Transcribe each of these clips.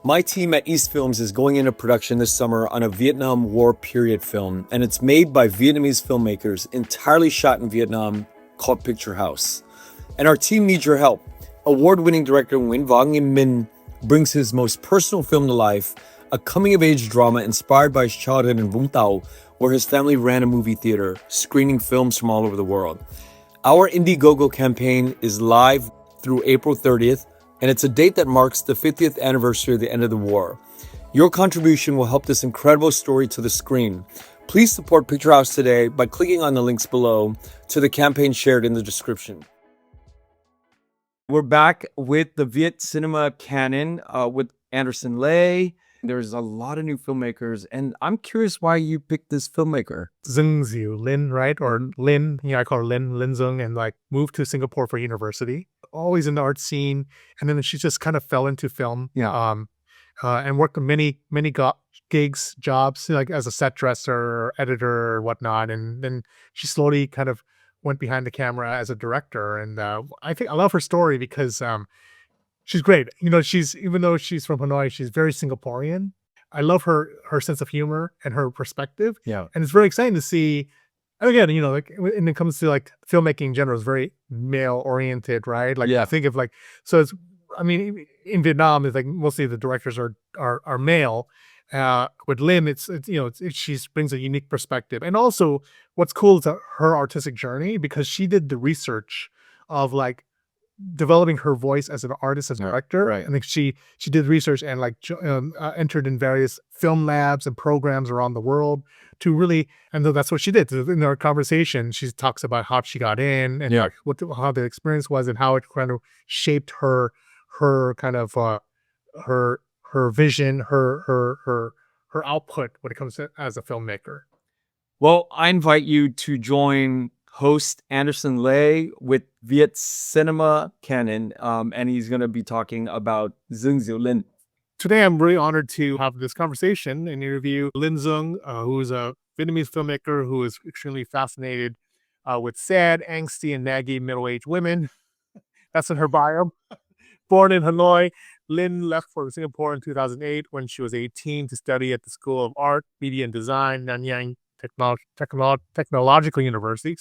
My team at East Films is going into production this summer on a Vietnam War period film, and it's made by Vietnamese filmmakers, entirely shot in Vietnam, called Picture House. And our team needs your help. Award-winning director Nguyen Vong Minh brings his most personal film to life, a coming-of-age drama inspired by his childhood in Vũng Tàu, where his family ran a movie theater, screening films from all over the world. Our Indiegogo campaign is live through April 30th, and it's a date that marks the 50th anniversary of the end of the war. Your contribution will help this incredible story to the screen. Please support Picture House today by clicking on the links below to the campaign shared in the description. We're back with the Viet cinema canon with Anderson Lay. There's a lot of new filmmakers, and I'm curious why you picked this filmmaker. Zungu, Lynn, right? Or Lynn, I call her Lynn Zung, and moved to Singapore for university. Always in the art scene, and then she just kind of fell into film. And worked on many gigs, jobs, like as a set dresser, or editor, or whatnot. And then she slowly kind of went behind the camera as a director. And I think I love her story because she's great. Even though she's from Hanoi, she's very Singaporean. I love her sense of humor and her perspective. Yeah. And it's very exciting to see. And again, when it comes to filmmaking in general, is very male oriented, right? Think of in Vietnam, it's mostly the directors are male. With Lynn, she brings a unique perspective. And also what's cool is her artistic journey, because she did the research of developing her voice as an artist, as a director. Right. I think she did research and entered in various film labs and programs around the world to really, and that's what she did. In our conversation, she talks about how she got in and how the experience was and how it kind of shaped her kind of her vision, her output when it comes to as a filmmaker. Well, I invite you to join host Anderson Lay with Viet cinema canon, and he's going to be talking about Duong Dieu Linh. Today, I'm really honored to have this conversation and interview Lynn Zung, who is a Vietnamese filmmaker who is extremely fascinated with sad, angsty, and naggy middle-aged women. That's in her bio. Born in Hanoi, Lynn left for Singapore in 2008 when she was 18 to study at the School of Art, Media and Design, Nanyang Technological University,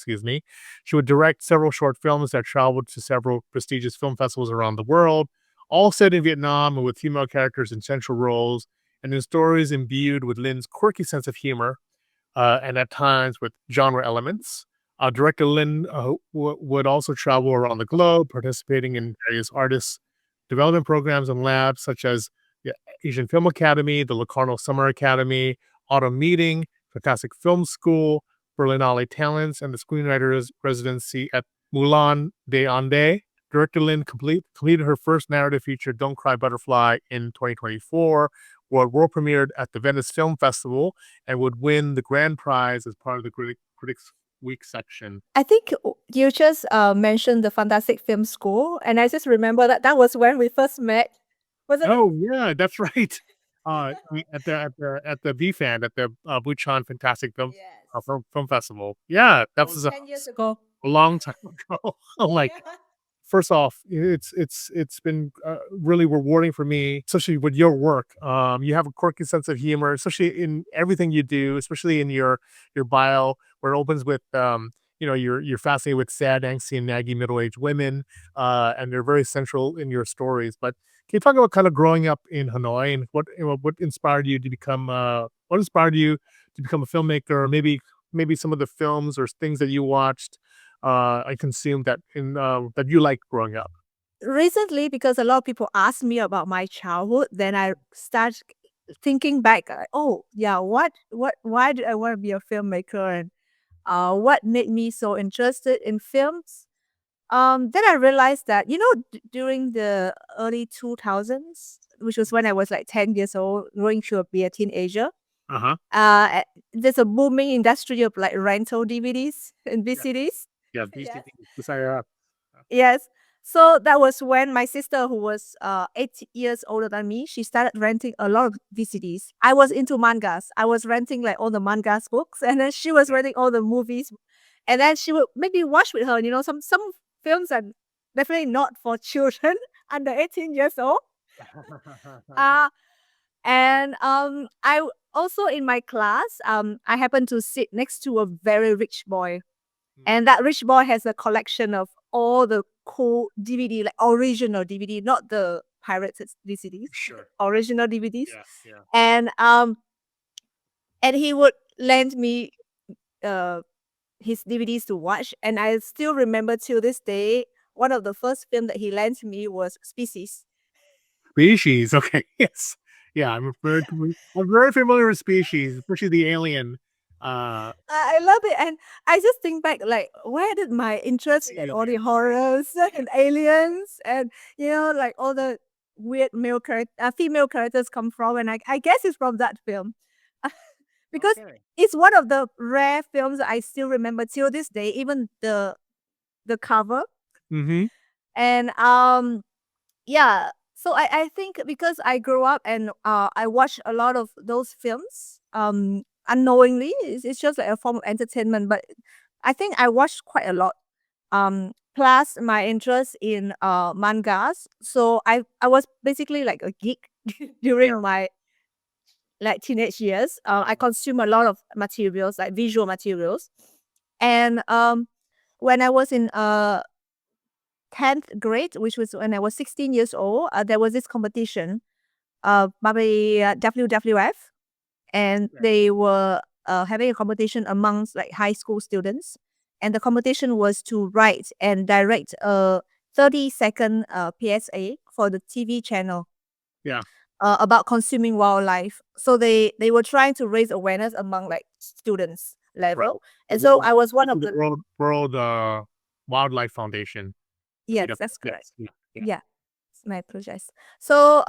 She would direct several short films that traveled to several prestigious film festivals around the world, all set in Vietnam and with female characters in central roles, and in stories imbued with Lynn's quirky sense of humor, and at times with genre elements. Director Lynn would also travel around the globe, participating in various artists' development programs and labs, such as the Asian Film Academy, the Locarno Summer Academy, Autumn Meeting, Fantastic Film School, Berlinale Talents, and the Screenwriters Residency at Moulin des Andes. Director Lynn completed her first narrative feature, Don't Cry Butterfly, in 2024, where world premiered at the Venice Film Festival and would win the grand prize as part of the Critics Week section. I think you just mentioned the Fantastic Film School, and I just remember that was when we first met. Was it? Oh yeah, that's right. At the VFan, at the Busan Fantastic Film Film Festival. Yeah, that was 10 years ago. A long time ago. First off, it's been really rewarding for me, especially with your work. You have a quirky sense of humor, especially in everything you do, especially in your bio, where it opens with you're fascinated with sad, angsty, and naggy middle-aged women, and they're very central in your stories. But can you talk about kind of growing up in Hanoi and what inspired you to become a filmmaker, or maybe some of the films or things that you watched I consumed that you liked growing up? Recently, because a lot of people ask me about my childhood, then I start thinking back. Why did I want to be a filmmaker, and what made me so interested in films? Then I realized that during the early 2000s, which was when I was 10 years old, growing to be a teenager. There's a booming industry of rental DVDs and VCDs. Yeah, VCDs. Yes. So that was when my sister, who was 8 years older than me, she started renting a lot of VCDs. I was into mangas. I was renting all the mangas books, and then she was renting all the movies. And then she would maybe watch with her. Some films are definitely not for children under 18 years old. And also in my class, I happened to sit next to a very rich boy. And that rich boy has a collection of all the cool DVD, like original DVD, not the pirated DVDs, Sure. original DVDs. Yeah. And he would lend me his DVDs to watch. And I still remember till this day, one of the first film that he lent me was Species. Species. Okay. Yes. Yeah. I'm very familiar with Species, especially the alien. I love it, and I just think back, like, where did my interest in all the horrors and aliens and like all the weird female characters come from? And I guess it's from that film, because Okay. it's one of the rare films that I still remember till this day, even the cover. Mm-hmm. And yeah, so I think because I grew up and I watched a lot of those films unknowingly. It's just like a form of entertainment, but I think I watched quite a lot. Plus my interest in mangas. So I was basically like a geek during my like teenage years. I consume a lot of materials, like visual materials. And when I was in 10th grade, which was when I was 16 years old, there was this competition by WWF, and they were having a competition amongst like high school students. And the competition was to write and direct a 30-second PSA for the TV channel. Yeah. About consuming wildlife. So they were trying to raise awareness among like students level. Right. And so I was one of The the World Wildlife Foundation. yes, Yep. that's correct. Yes. Yeah. Yeah. I apologize. So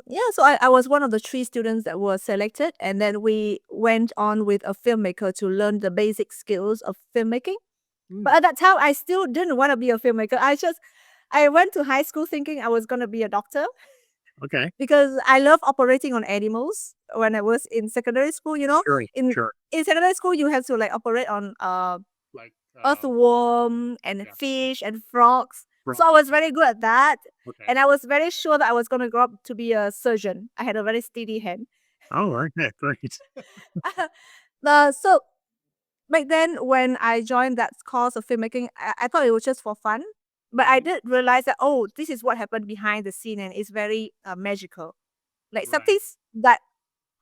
yeah, so I was one of the 3 students that were selected, and then we went on with a filmmaker to learn the basic skills of filmmaking. But at that time I still didn't want to be a filmmaker. I went to high school thinking I was gonna be a doctor. Okay. Because I love operating on animals when I was in secondary school, Sure. In Sure. in secondary school you have to like operate on Like earthworm and yeah. fish and frogs. Right. So I was very good at that. Okay. And I was very sure that I was gonna grow up to be a surgeon. I had a very steady hand. Oh, okay. Great. So back then when I joined that course of filmmaking, I thought it was just for fun. But I did realize that, oh, this is what happened behind the scene, and it's very magical. Like some Right. things that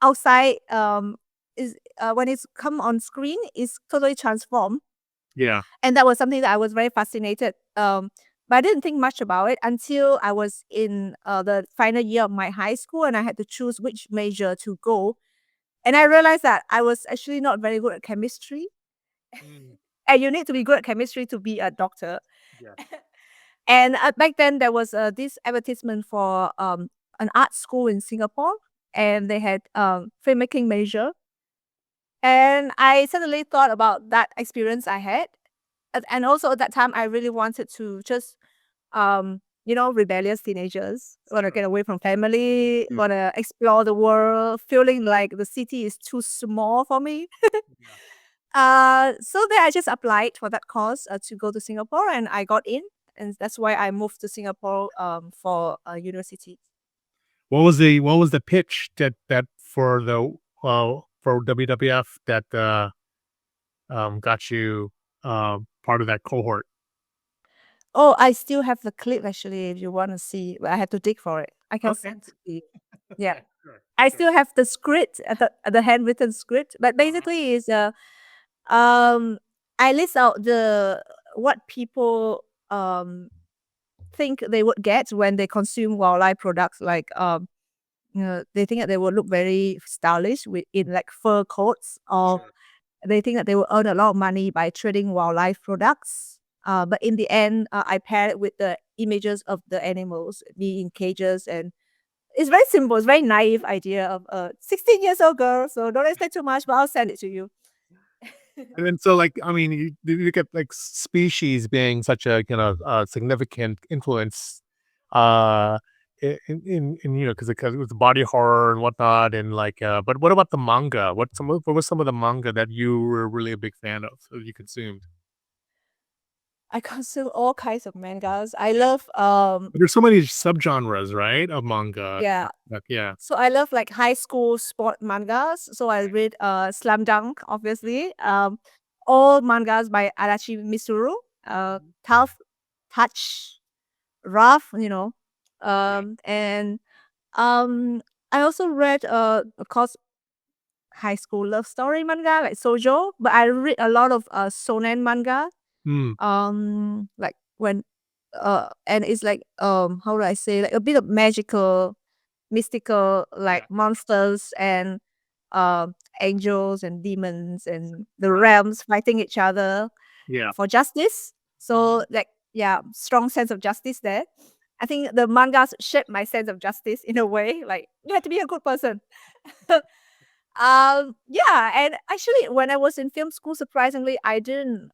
outside is when it's come on screen is totally transformed. Yeah. And that was something that I was very fascinated. But I didn't think much about it until I was in the final year of my high school, and I had to choose which major to go. And I realized that I was actually not very good at chemistry. And you need to be good at chemistry to be a doctor. Yeah. And back then there was this advertisement for an art school in Singapore, and they had filmmaking major. And I suddenly thought about that experience I had. And also at that time, I really wanted to just, rebellious teenagers, want to get away from family, want to explore the world, feeling like the city is too small for me. So then I just applied for that course to go to Singapore, and I got in. And that's why I moved to Singapore for university. What was the pitch that for WWF that got you part of that cohort? Oh, I still have the clip actually, if you want to see. But I had to dig for it. I can send it to you. Yeah. Sure. I still have the script, the handwritten script. But basically is I list out what people think they would get when they consume wildlife products, like they think that they will look very stylish in like fur coats, or they think that they will earn a lot of money by trading wildlife products. But in the end, I pair it with the images of the animals being in cages, and it's very simple. It's very naive idea of a 16 years old girl. So don't expect too much, but I'll send it to you. And then so like I mean you look at like Species being such a significant influence in because it was body horror and whatnot, and like but what about the manga? What was some of the manga that you were really a big fan of that you consumed? I consume all kinds of mangas. I love But there's so many subgenres, right, of manga. yeah. Yeah. So I love like high school sport mangas. So I read Slam Dunk, obviously. All mangas by Arashi Misuru. Tough, Touch, Rough, you know. And I also read of course high school love story manga like Sojo, but I read a lot of shonen manga. Mm. Like when and it's like how do I say, like a bit of magical, mystical, like monsters and angels and demons and the realms fighting each other Yeah. for justice. So like yeah, strong sense of justice there. I think the mangas shaped my sense of justice in a way. Like you have to be a good person. Yeah, and actually, when I was in film school, surprisingly, I didn't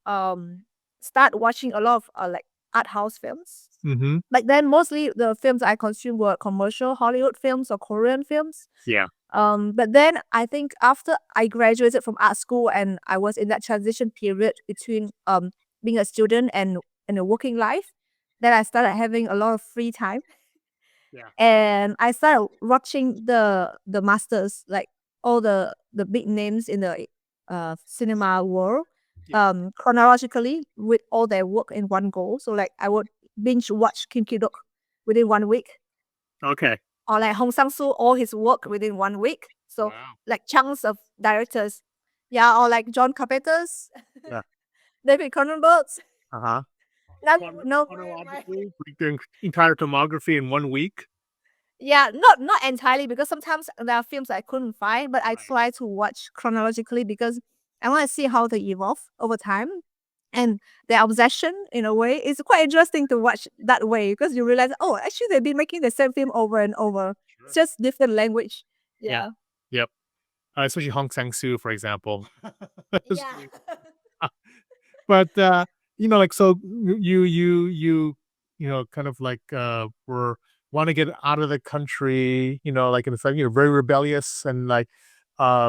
start watching a lot of like art house films. Mm-hmm. Like then, mostly the films I consumed were commercial Hollywood films or Korean films. Yeah. But then I think after I graduated from art school and I was in that transition period between being a student and a working life, then I started having a lot of free time Yeah. and I started watching the masters, like all the big names in the cinema world, chronologically with all their work in one go. So like I would binge watch Kim Ki-duk within 1 week, Okay. or like Hong Sang-soo all his work within 1 week. So Wow. like chunks of directors, yeah, or like John Carpenter's, Yeah. David Cronenberg's. Uh-huh. Now you would know my Chronologically, like the entire filmography in 1 week. yeah, not entirely because sometimes there are films I couldn't find, but I try to watch chronologically because I want to see how they evolve over time. And their obsession, in a way, is quite interesting to watch that way because you realize, oh, actually, they've been making the same film over and over. It's just different language. Yeah. Yeah. Yep. Especially Hong Sang-soo, for example. Yeah. But like so kind of like were want to get out of the country, like in the fact you're very rebellious and like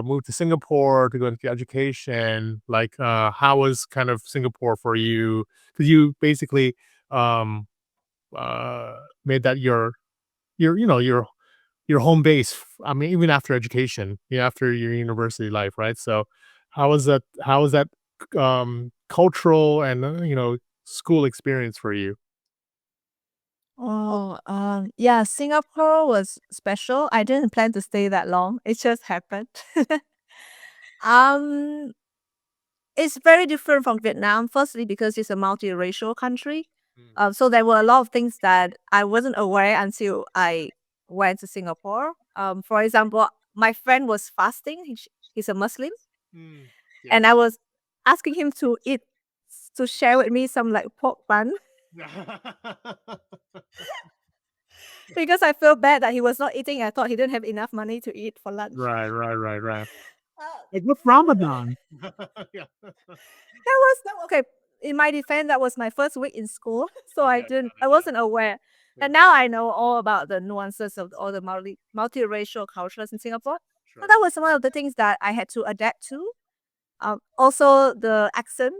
moved to Singapore to go into education. Like how was kind of Singapore for you? Because you basically um made that your your home base. I mean, even after education, after your university life, right? So, How was that cultural and school experience for you? Oh, yeah, Singapore was special. I didn't plan to stay that long. It just happened. um, It's very different from Vietnam. Firstly, because it's a multiracial country. Mm. So there were a lot of things that I wasn't aware until I went to Singapore. For example, my friend was fasting. He's a Muslim, Mm. Yeah. and I was asking him to eat to share with me some like pork bun because I felt bad that he was not eating. I thought he didn't have enough money to eat for lunch. Right. Uh, Like what's Ramadan? Yeah. okay. In my defense, that was my first week in school, so Okay, got I it. wasn't aware. Yeah. And now I know all about the nuances of all the multiracial cultures in Singapore. So Sure. that was one of the things that I had to adapt to. Also the accent.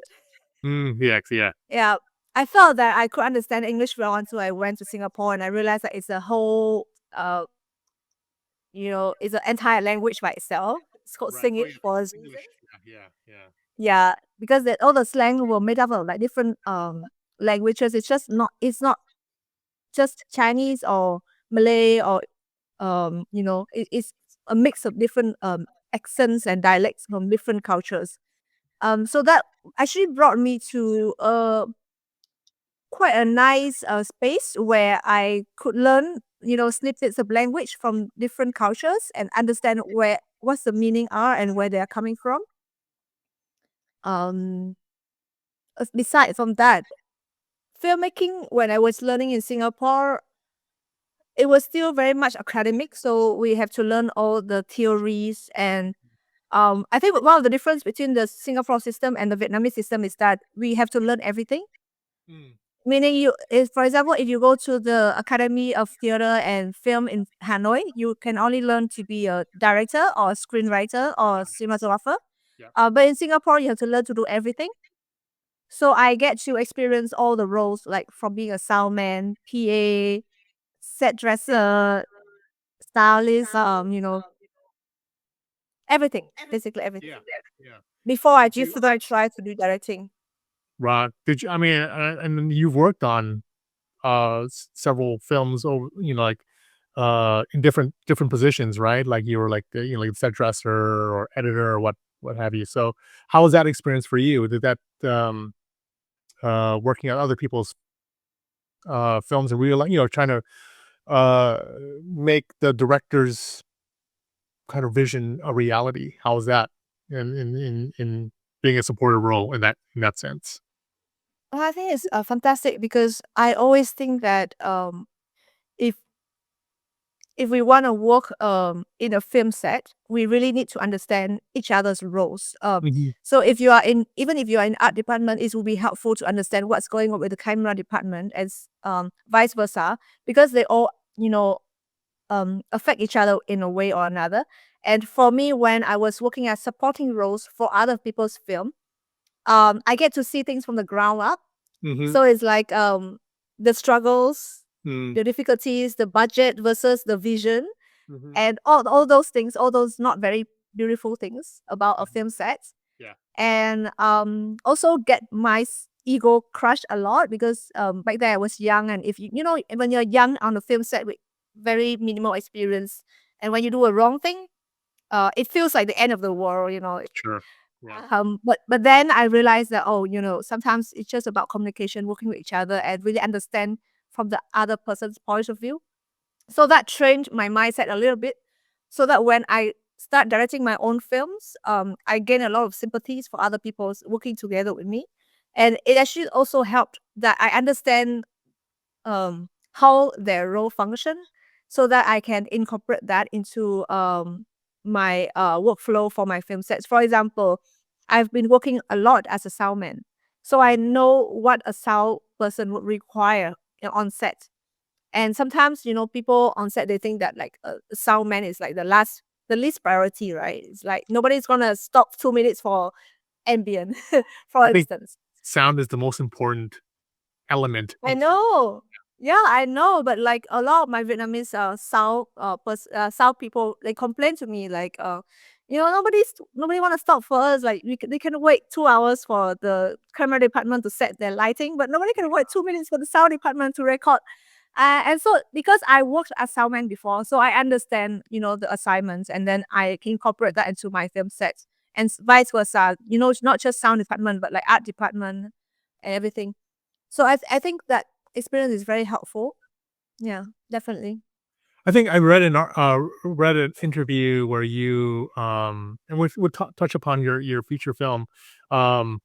Yeah. Yeah, I felt that I could understand English well until I went to Singapore and I realized that it's a whole, it's an entire language by itself. It's called Right. Oh, Singlish yeah. for a reason. English. Yeah. Yeah, because all the slang were made up of like different languages. It's not just Chinese or Malay or it's a mix of different accents and dialects from different cultures. So that actually brought me to quite a nice space where I could learn snippets of language from different cultures and understand what's the meaning are and where they are coming from. Um, Besides from that, filmmaking when I was learning in Singapore, it was still very much academic. So we have to learn all the theories and I think one of the difference between the Singapore system and the Vietnamese system is that we have to learn everything. Mm. Meaning, for example, if you go to the Academy of Theatre and Film in Hanoi, you can only learn to be a director or a screenwriter or cinematographer. Yeah. But in Singapore, you have to learn to do everything. So I get to experience all the roles, like from being a soundman, PA, set dresser, stylist, everything, basically everything. Yeah. Yeah. Before I Do you, just try to do directing. right. Did you, I mean, and then you've worked on several films over, like in different positions, right? Like you were like like set dresser or editor or what have you. So how was that experience for you? Did that working on other people's films and real, trying to uh make the director's kind of vision a reality? How was that in being a supportive role in that sense? I think it's fantastic because I always think that if we want to work in a film set, we really need to understand each other's roles. Mhm. So if you are in, even if you are in art department, it will be helpful to understand what's going on with the camera department, as vice versa, because they all affect each other in a way or another. And for me, when I was working as supporting roles for other people's film, I get to see things from the ground up. Mhm. So it's like the struggles, Mm. the difficulties, the budget versus the vision, Mhm. and all those things, all those not very beautiful things about a film set. Yeah. And also get my ego crushed a lot because back then I was young, and if when you're young on a film set with very minimal experience, and when you do a wrong thing, it feels like the end of the world. Sure. Yeah. But then I realized that, oh, sometimes it's just about communication, working with each other, and really understand from the other person's point of view. So that trained my mindset a little bit, so that when I start directing my own films, I gain a lot of sympathies for other people's working together with me, and it actually also helped that I understand how their role function, so that I can incorporate that into my workflow for my film sets. For example, I've been working a lot as a soundman, so I know what a sound person would require on set. And sometimes, people on set, they think that like a sound man is like the least priority, right? It's like nobody's gonna stop 2 minutes for ambient, for I think instance. sound is the most important element I of know. Yeah, I know. But like a lot of my Vietnamese sound people, they complain to me like, nobody want to stop for us. Like they can wait 2 hours for the camera department to set their lighting, but nobody can wait 2 minutes for the sound department to record. And so because I worked as soundman before, so I understand, the assignments, and then I can incorporate that into my film sets, and vice versa. It's not just sound department, but like art department and everything. So I think that experience is very helpful. Yeah, definitely. I think I read an interview where you and we touch upon your feature film, um,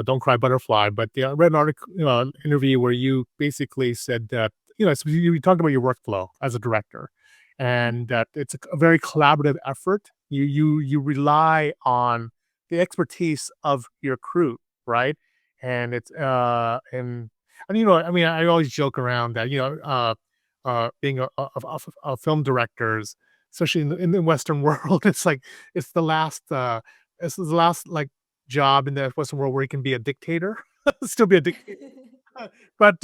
Don't Cry Butterfly, but yeah, I read an article interview where you basically said that so you talked about your workflow as a director, and that it's a very collaborative effort. You rely on the expertise of your crew, right? And it's and I mean, I always joke around that being a film directors, especially in the Western world, it's like it's the last like job in the Western world where you can be a dictator, still be a dictator. But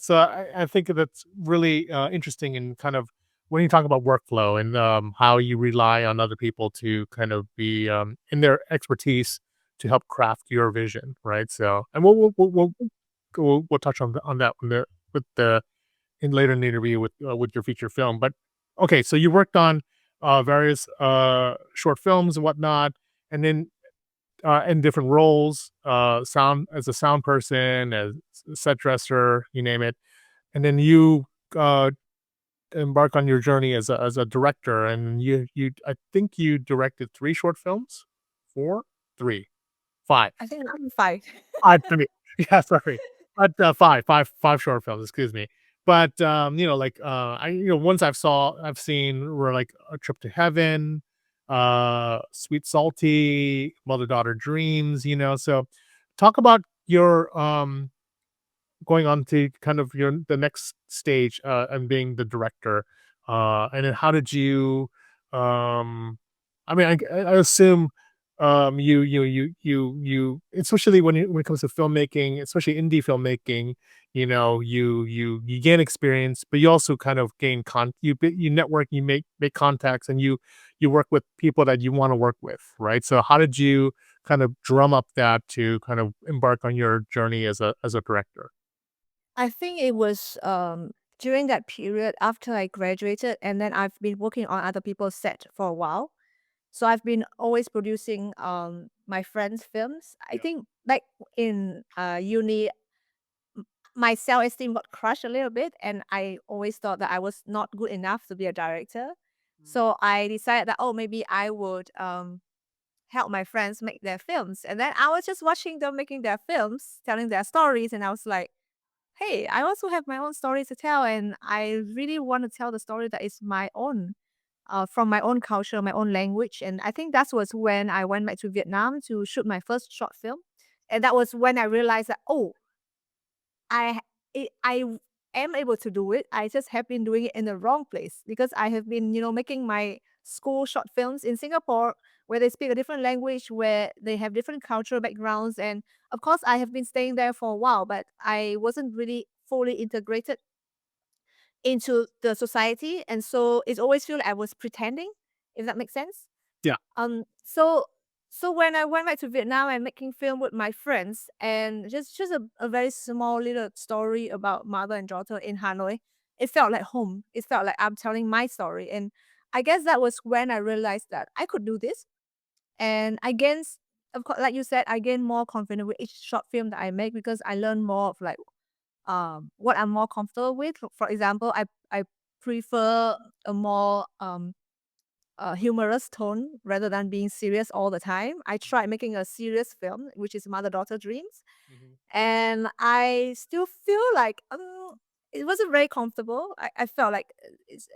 so I think that's really interesting and kind of when you talk about workflow and how you rely on other people to kind of be in their expertise to help craft your vision, right? So, and we'll touch on that with the in later in the interview with your feature film. But okay, so you worked on various short films and whatnot, and then in different roles, sound as a sound person, as a set dresser, you name it, and then you uh, embark on your journey as a director, and you I think you directed 3 short films, 4, 3, 5. I think I'm fine. I mean, yeah, sorry, but, 5 short films, excuse me. But, like, ones I've seen were, like, A Trip to Heaven, Sweet Salty, Mother-Daughter Dreams, so talk about your, going on to kind of the next stage, and being the director, and then how did you, um I mean, I assume, especially when it comes to filmmaking, especially indie filmmaking, you gain experience, but you also kind of gain you network, you make contacts, and you work with people that you want to work with, right? So how did you kind of drum up that to kind of embark on your journey as a director? I think it was during that period after I graduated, and then I've been working on other people's set for a while. So I've been always producing my friends' films. I Yeah. think back in uni, my self-esteem got crushed a little bit, and I always thought that I was not good enough to be a director. So I decided that, oh, maybe I would help my friends make their films. And then I was just watching them making their films, telling their stories, and I was like, hey, I also have my own story to tell, and I really want to tell the story that is my own, from my own culture, my own language. And I think that was when I went back to Vietnam to shoot my first short film. And that was when I realized that, oh, I I am able to do it. I just have been doing it in the wrong place because I have been, making my school short films in Singapore where they speak a different language, where they have different cultural backgrounds. And of course, I have been staying there for a while, but I wasn't really fully integrated into the society. And so it always feel like I was pretending, if that makes sense. Yeah. So when I went back to Vietnam and making film with my friends, and just a very small little story about mother and daughter in Hanoi, it felt like home. It felt like I'm telling my story. And I guess that was when I realized that I could do this. And I gained, of course, like you said, I gain more confidence with each short film that I make because I learn more of like what I'm more comfortable with. For example, I prefer a more humorous tone rather than being serious all the time. I tried making a serious film, which is Mother Daughter Dreams, Mhm. and I still feel like it wasn't very comfortable. I felt like it's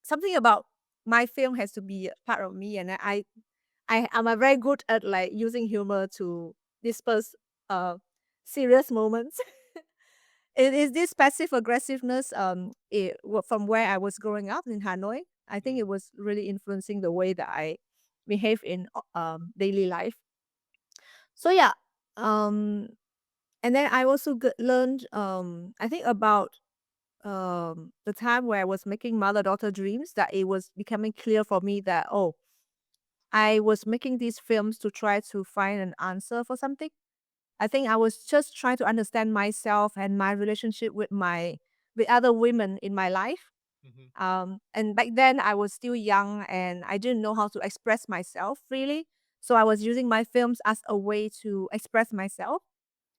something about my film has to be a part of me, and I am a very good at like using humor to disperse uh serious moments. It is this passive aggressiveness from where I was growing up in Hanoi. I think it was really influencing the way that I behave in daily life. So yeah, um, and then I also learned I think about the time where I was making mother daughter dreams, that it was becoming clear for me that, oh, I was making these films to try to find an answer for something. I think I was just trying to understand myself and my relationship with other women in my life. Mhm. And back then I was still young and I didn't know how to express myself really. So I was using my films as a way to express myself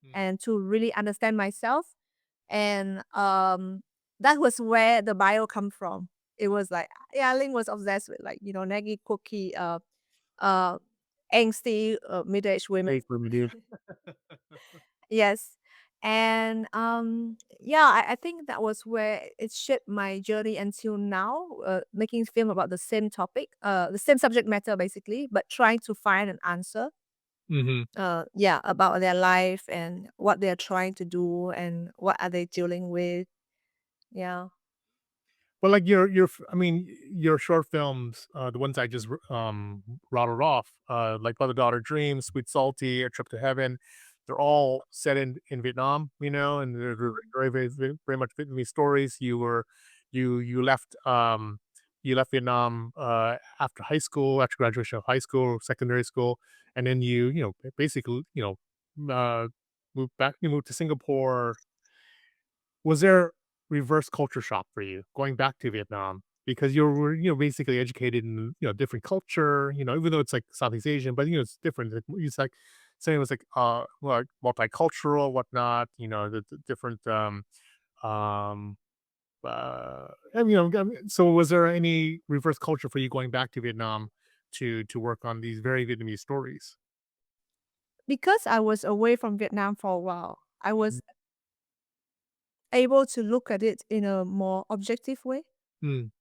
Mhm. and to really understand myself. And that was where the bio come from. It was like, yeah, Lynn was obsessed with like, naggy, quirky, uh, angsty, middle-aged women. Hey, from dude. Yes. And yeah, I think that was where it shaped my journey until now, making film about the same topic, the same subject matter basically, but trying to find an answer. Mhm. Yeah, about their life and what they're trying to do and what are they dealing with. Yeah. Well, like I mean, your short films, the ones I just rattled off, like Mother Daughter Dreams, Sweet Salty, A Trip to Heaven, they're all set in Vietnam, and they're very much Vietnamese stories. You left Vietnam after high school, after graduation of high school, secondary school, and then basically, you moved to Singapore. Was there reverse culture shock for you going back to Vietnam? Because you were, basically educated in, different culture, even though it's like Southeast Asian, but it's different. It's like saying it was like multicultural, whatnot, the different um so was there any reverse culture for you going back to Vietnam to work on these very Vietnamese stories? Because I was away from Vietnam for a while, I Mm. was able to look at it in a more objective way. Mm.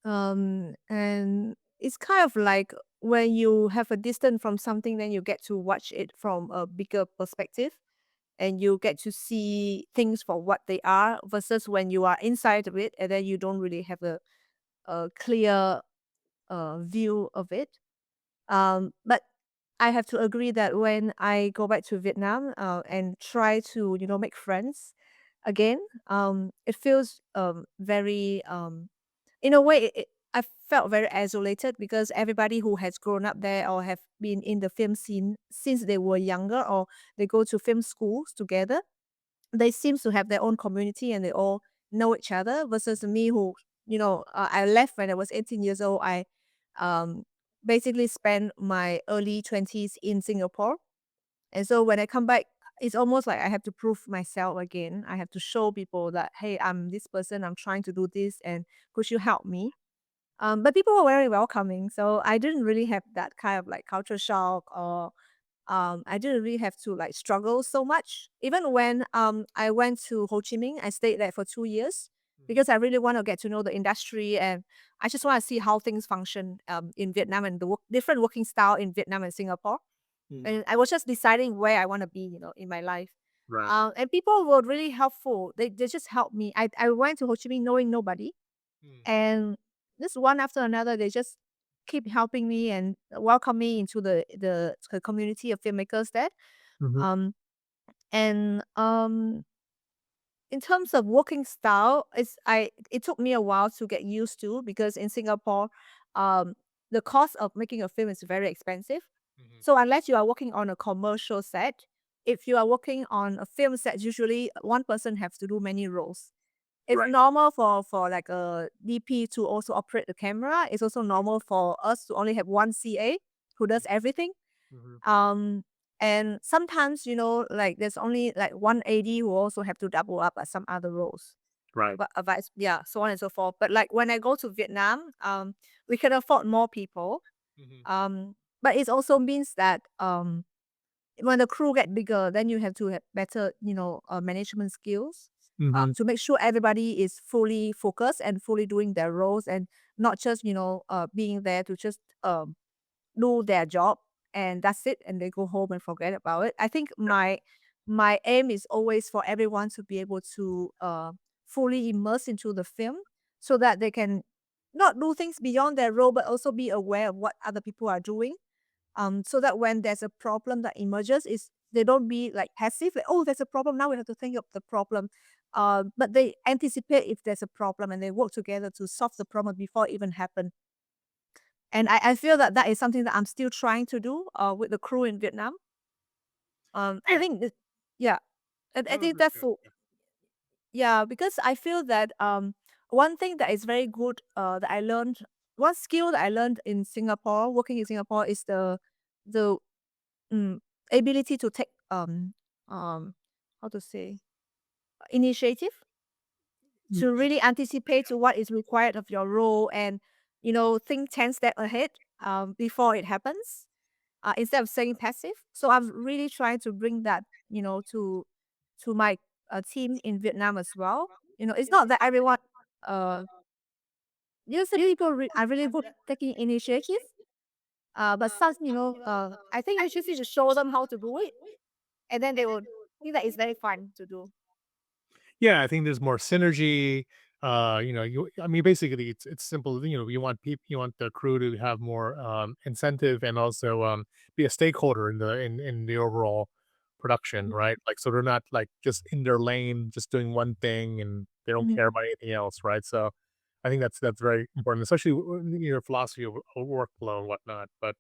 And it's kind of like when you have a distance from something, then you get to watch it from a bigger perspective and you get to see things for what they are versus when you are inside of it and then you don't really have a clear view of it. But I have to agree that when I go back to Vietnam and try to, make friends again, it feels very, in a way, I felt very isolated because everybody who has grown up there or have been in the film scene since they were younger or they go to film schools together, they seem to have their own community and they all know each other versus me who, I left when I was 18 years old. I um, basically spent my early 20s in Singapore. And so when I come back, it's almost like I have to prove myself again. I have to show people that, hey, I'm this person, I'm trying to do this, and could you help me? But people were very welcoming. So I didn't really have that kind of like culture shock or I didn't really have to like struggle so much. Even when I went to Ho Chi Minh, I stayed there for 2 years because I really want to get to know the industry and I just want to see how things function in Vietnam and the different working style in Vietnam and Singapore. Mm. And I was just deciding where I want to be, in my life. Right. And people were really helpful. They just helped me. I went to Ho Chi Minh knowing nobody, Mm. and just one after another, they just keep helping me and welcome me into the community of filmmakers there. Mhm. Um, and in terms of working style, it took me a while to get used to because in Singapore, um, the cost of making a film is very expensive. Mhm. So unless you are working on a commercial set, if you are working on a film set, usually one person has to do many roles. It's Right. normal for like a DP to also operate the camera. It's also normal for us to only have one CA who does everything. Mhm. Um, and sometimes, like there's only like one AD who also have to double up at some other roles. Right. But vice, yeah, so on and so forth. But like when I go to Vietnam, we can afford more people. Mhm. But it also means that when the crew get bigger, then you have to have better, management skills Mhm. to make sure everybody is fully focused and fully doing their roles and not just, being there to just do their job and that's it and they go home and forget about it. I think my aim is always for everyone to be able to fully immerse into the film so that they can not do things beyond their role but also be aware of what other people are doing so that when there's a problem that emerges, is they don't be like passive, like, oh, there's a problem, now we have to think of the problem. But they anticipate if there's a problem and they work together to solve the problem before it even happen. And I feel that that is something that I'm still trying to do with the crew in Vietnam. I think, yeah, I No, think that's that's good. yeah, because I feel that one thing that is very good that I learned, one skill that I learned in Singapore, working in Singapore, is the mm, ability to take um how to say initiative Mm. to really anticipate to what is required of your role and think 10 steps ahead before it happens instead of staying passive. So I'm really trying to bring that to my team in Vietnam as well. It's not that everyone uh some people are really good at taking initiative. But some, I think I just need to show them how to do it, and then they will think that it's very fun to do. Yeah, I think there's more synergy. I mean, basically, it's simple. You want people, you want the crew to have more incentive and also be a stakeholder in the overall production, Mhm. right? Like, so they're not like just in their lane, just doing one thing, and they don't Mhm. care about anything else, right? So, I think that's very important, especially your philosophy of workflow and whatnot. But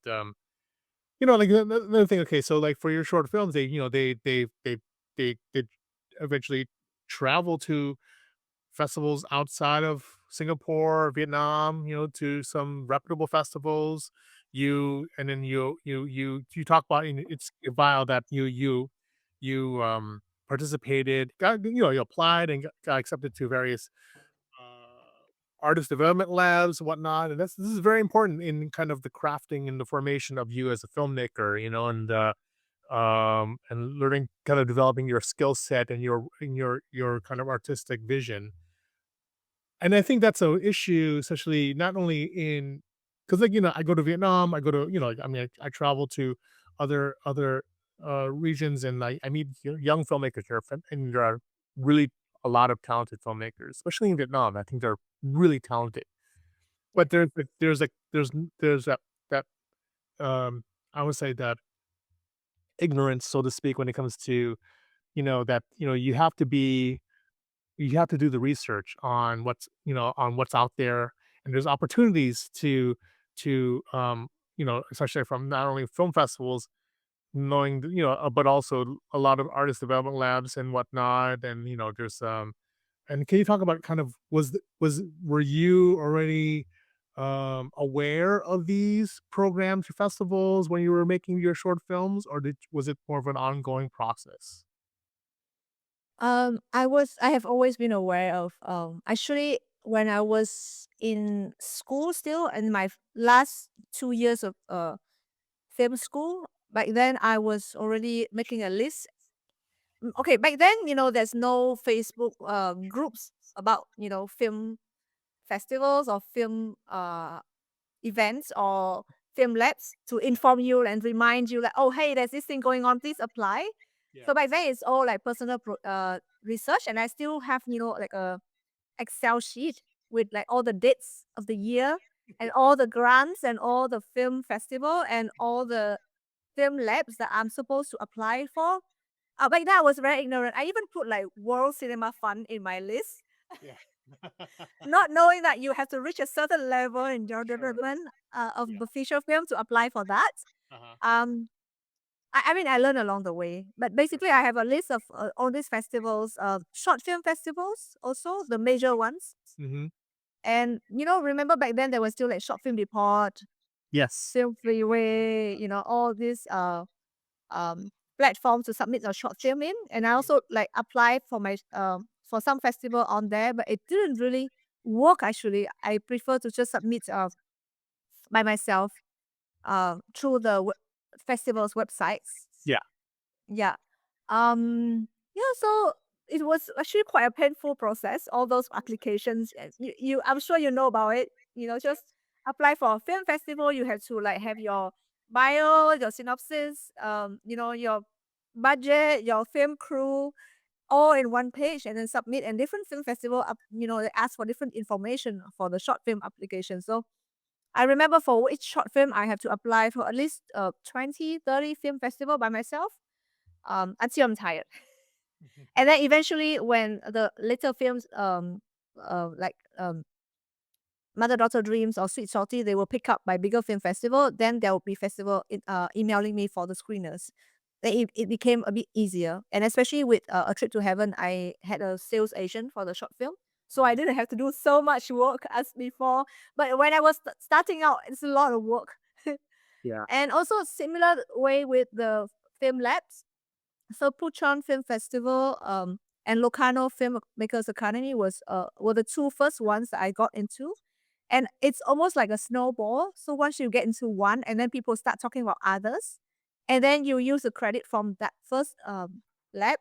like another thing. Okay, so like for your short films, they eventually travel to festivals outside of Singapore, Vietnam, to some reputable festivals. You talk about in it's your bio that you participated, you applied and got accepted to various artist development labs, whatnot. And this is very important in kind of the crafting and the formation of you as a filmmaker, and learning, kind of developing your skill set and your kind of artistic vision. And I think that's a issue, especially not only in because I go to Vietnam, I go to like, I mean, I travel to other regions, and I meet young filmmakers here, and there are really a lot of talented filmmakers, especially in Vietnam. I think they're really talented, but Yes. there's that that I would say that ignorance, so to speak, when it comes to, that, you have to do the research on on what's out there, and there's opportunities to especially from not only film festivals, knowing, but also a lot of artist development labs and whatnot. And, there's, and can you talk about kind of were you already aware of these programs or festivals when you were making your short films, or was it more of an ongoing process? I have always been aware of, actually, when I was in school still, in my last 2 years of film school, back then I was already making a list. Okay, back then, there's no Facebook groups about, film festivals or film events or film labs to inform you and remind you like, oh, hey, there's this thing going on, please apply. Yeah. So back then it's all like personal research, and I still have, like a Excel sheet with like all the dates of the year and all the grants and all the film festival and all the film labs that I'm supposed to apply for. Back then I was very ignorant. I even put like World Cinema Fund in my list, Yeah. not knowing that you have to reach a certain level in your Sure. development of Yeah. the feature film to apply for that. Uh-huh. Um, I mean, I learned along the way, but basically, I have a list of all these festivals, short film festivals, also the major ones. Hmm. And remember back then there was still like Short Film Report, Yes. Film Freeway, all these um platforms to submit a short film in. And I also like applied for my for some festival on there, but it didn't really work. Actually, I prefer to just submit by myself through the festival's websites. Yeah. Yeah. Yeah, so it was actually quite a painful process, all those applications. I'm sure you know about it. Just apply for a film festival, you have to like have your bio, your synopsis, your budget, your film crew, all in one page, and then submit. And different film festival they ask for different information for the short film application. So I remember for each short film I have to apply for at least 20, 30 film festival by myself, until I'm tired. And then eventually, when the little films, like Mother Daughter Dreams or Sweet Salty, they will pick up by bigger film festival. Then there will be festival emailing me for the screeners. Then it became a bit easier, and especially with A Trip to Heaven, I had a sales agent for the short film, so I didn't have to do so much work as before. But when I was starting out, it's a lot of work. Yeah. And also similar way with the film labs. So Puchon Film Festival and Locarno Filmmakers Academy were the two first ones that I got into. And it's almost like a snowball. So once you get into one, and then people start talking about others, and then you use the credit from that first lab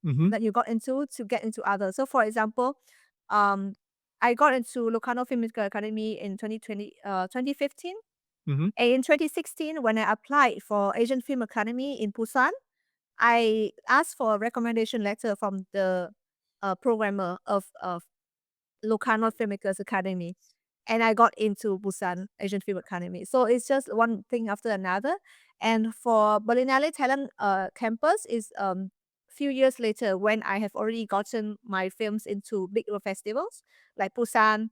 Hmm. that you got into to get into others. So for example, um, I got into Locarno Filmmaker Academy in 2015. Hmm. And in 2016, when I applied for Asian Film Academy in Busan, I asked for a recommendation letter from the programmer of Locarno Filmmakers Academy, and I got into Busan Asian Film Academy. So it's just one thing after another. And for Berlinale Talent Campus is few years later when I have already gotten my films into bigger festivals like Busan,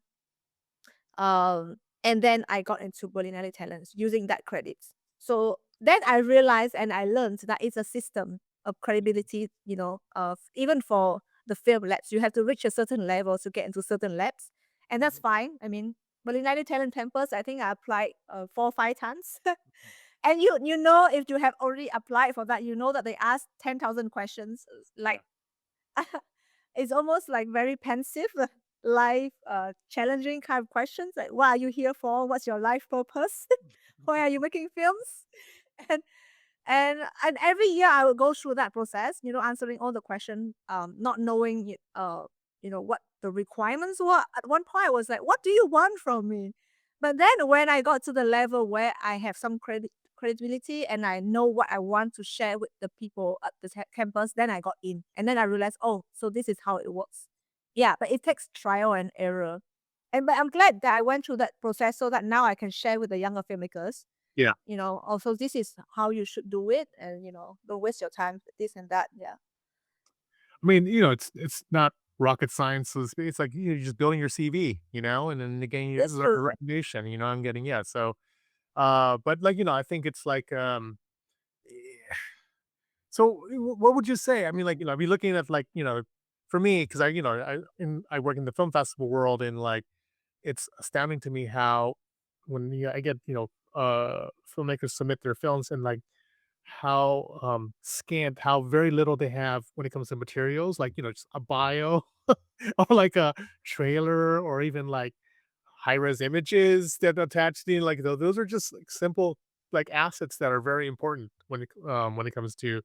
and then I got into Berlinale Talents using that credits. So then I realized and I learned that it's a system of credibility, of even for the film labs. You have to reach a certain level to get into certain labs. And that's fine. I mean, Berlinale Talent Campus, I think I applied 4 or 5 times. And you know, if you have already applied for that, you know that they ask 10,000 questions. Yeah. Like, it's almost like very pensive, life challenging kind of questions. Like, what are you here for? What's your life purpose? Why are you making films? And and every year I will go through that process, answering all the questions, not knowing what the requirements were. At one point I was like, what do you want from me? But then when I got to the level where I have some credibility and I know what I want to share with the people at the campus, then I got in. And then I realized, oh, so this is how it works. Yeah, but it takes trial and error. But I'm glad that I went through that process so that now I can share with the younger filmmakers. Yeah. Also this is how you should do it, and don't waste your time with this and that. Yeah. I mean, it's not rocket science, so to speak. It's like you're just building your CV, and then again, your That's true. recognition. I'm getting, yeah. So, but like I think it's like, so what would you say? I mean, like I'd be looking at like for me because I work in the film festival world, and like it's astounding to me how when I get filmmakers submit their films, and like how scant, how very little they have when it comes to materials, like just a bio or like a trailer, or even like high-res images that attached in, like those are just like simple like assets that are very important when it comes to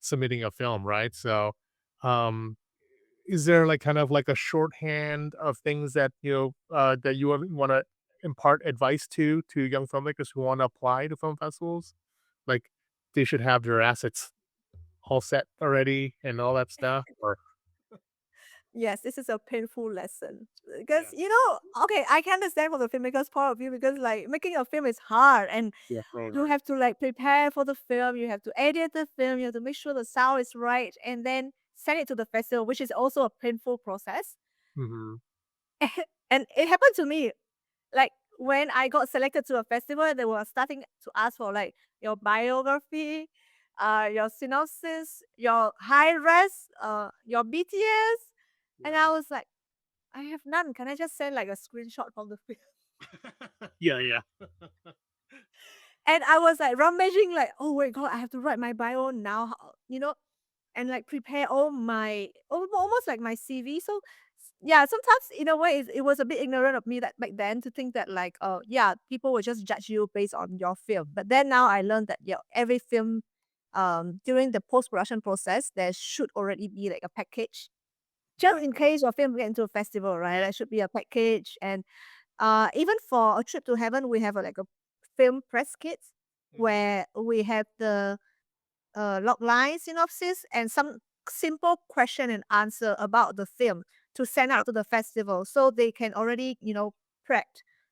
submitting a film, right? So um is there like kind of like a shorthand of things that that you want to impart advice to young filmmakers who want to apply to film festivals? Like they should have their assets all set already and all that stuff, or Yes, this is a painful lesson because yeah, okay, I can understand from the filmmaker's point of view because like making a film is hard, and yeah, right, you have to like prepare for the film, you have to edit the film, you have to make sure the sound is right, and then send it to the festival, which is also a painful process. hmm And it happened to me. Like when I got selected to a festival, they were starting to ask for like your biography, your synopsis, your high res, your BTS, and yeah, I was like, I have none. Can I just send like a screenshot from the film? yeah, yeah, And I was like rummaging, like, oh my god, I have to write my bio now, and like prepare all my almost like my CV. So yeah, sometimes in a way it was a bit ignorant of me that back then to think that like, oh yeah, people will just judge you based on your film. But then now I learned that every film during the post production process there should already be like a package. Just in case your film get into a festival, right? There should be a package. And even for A Trip to Heaven, we have like a film press kit mhm, where we have the log line synopsis and some simple question and answer about the film to send out to the festival so they can already, prep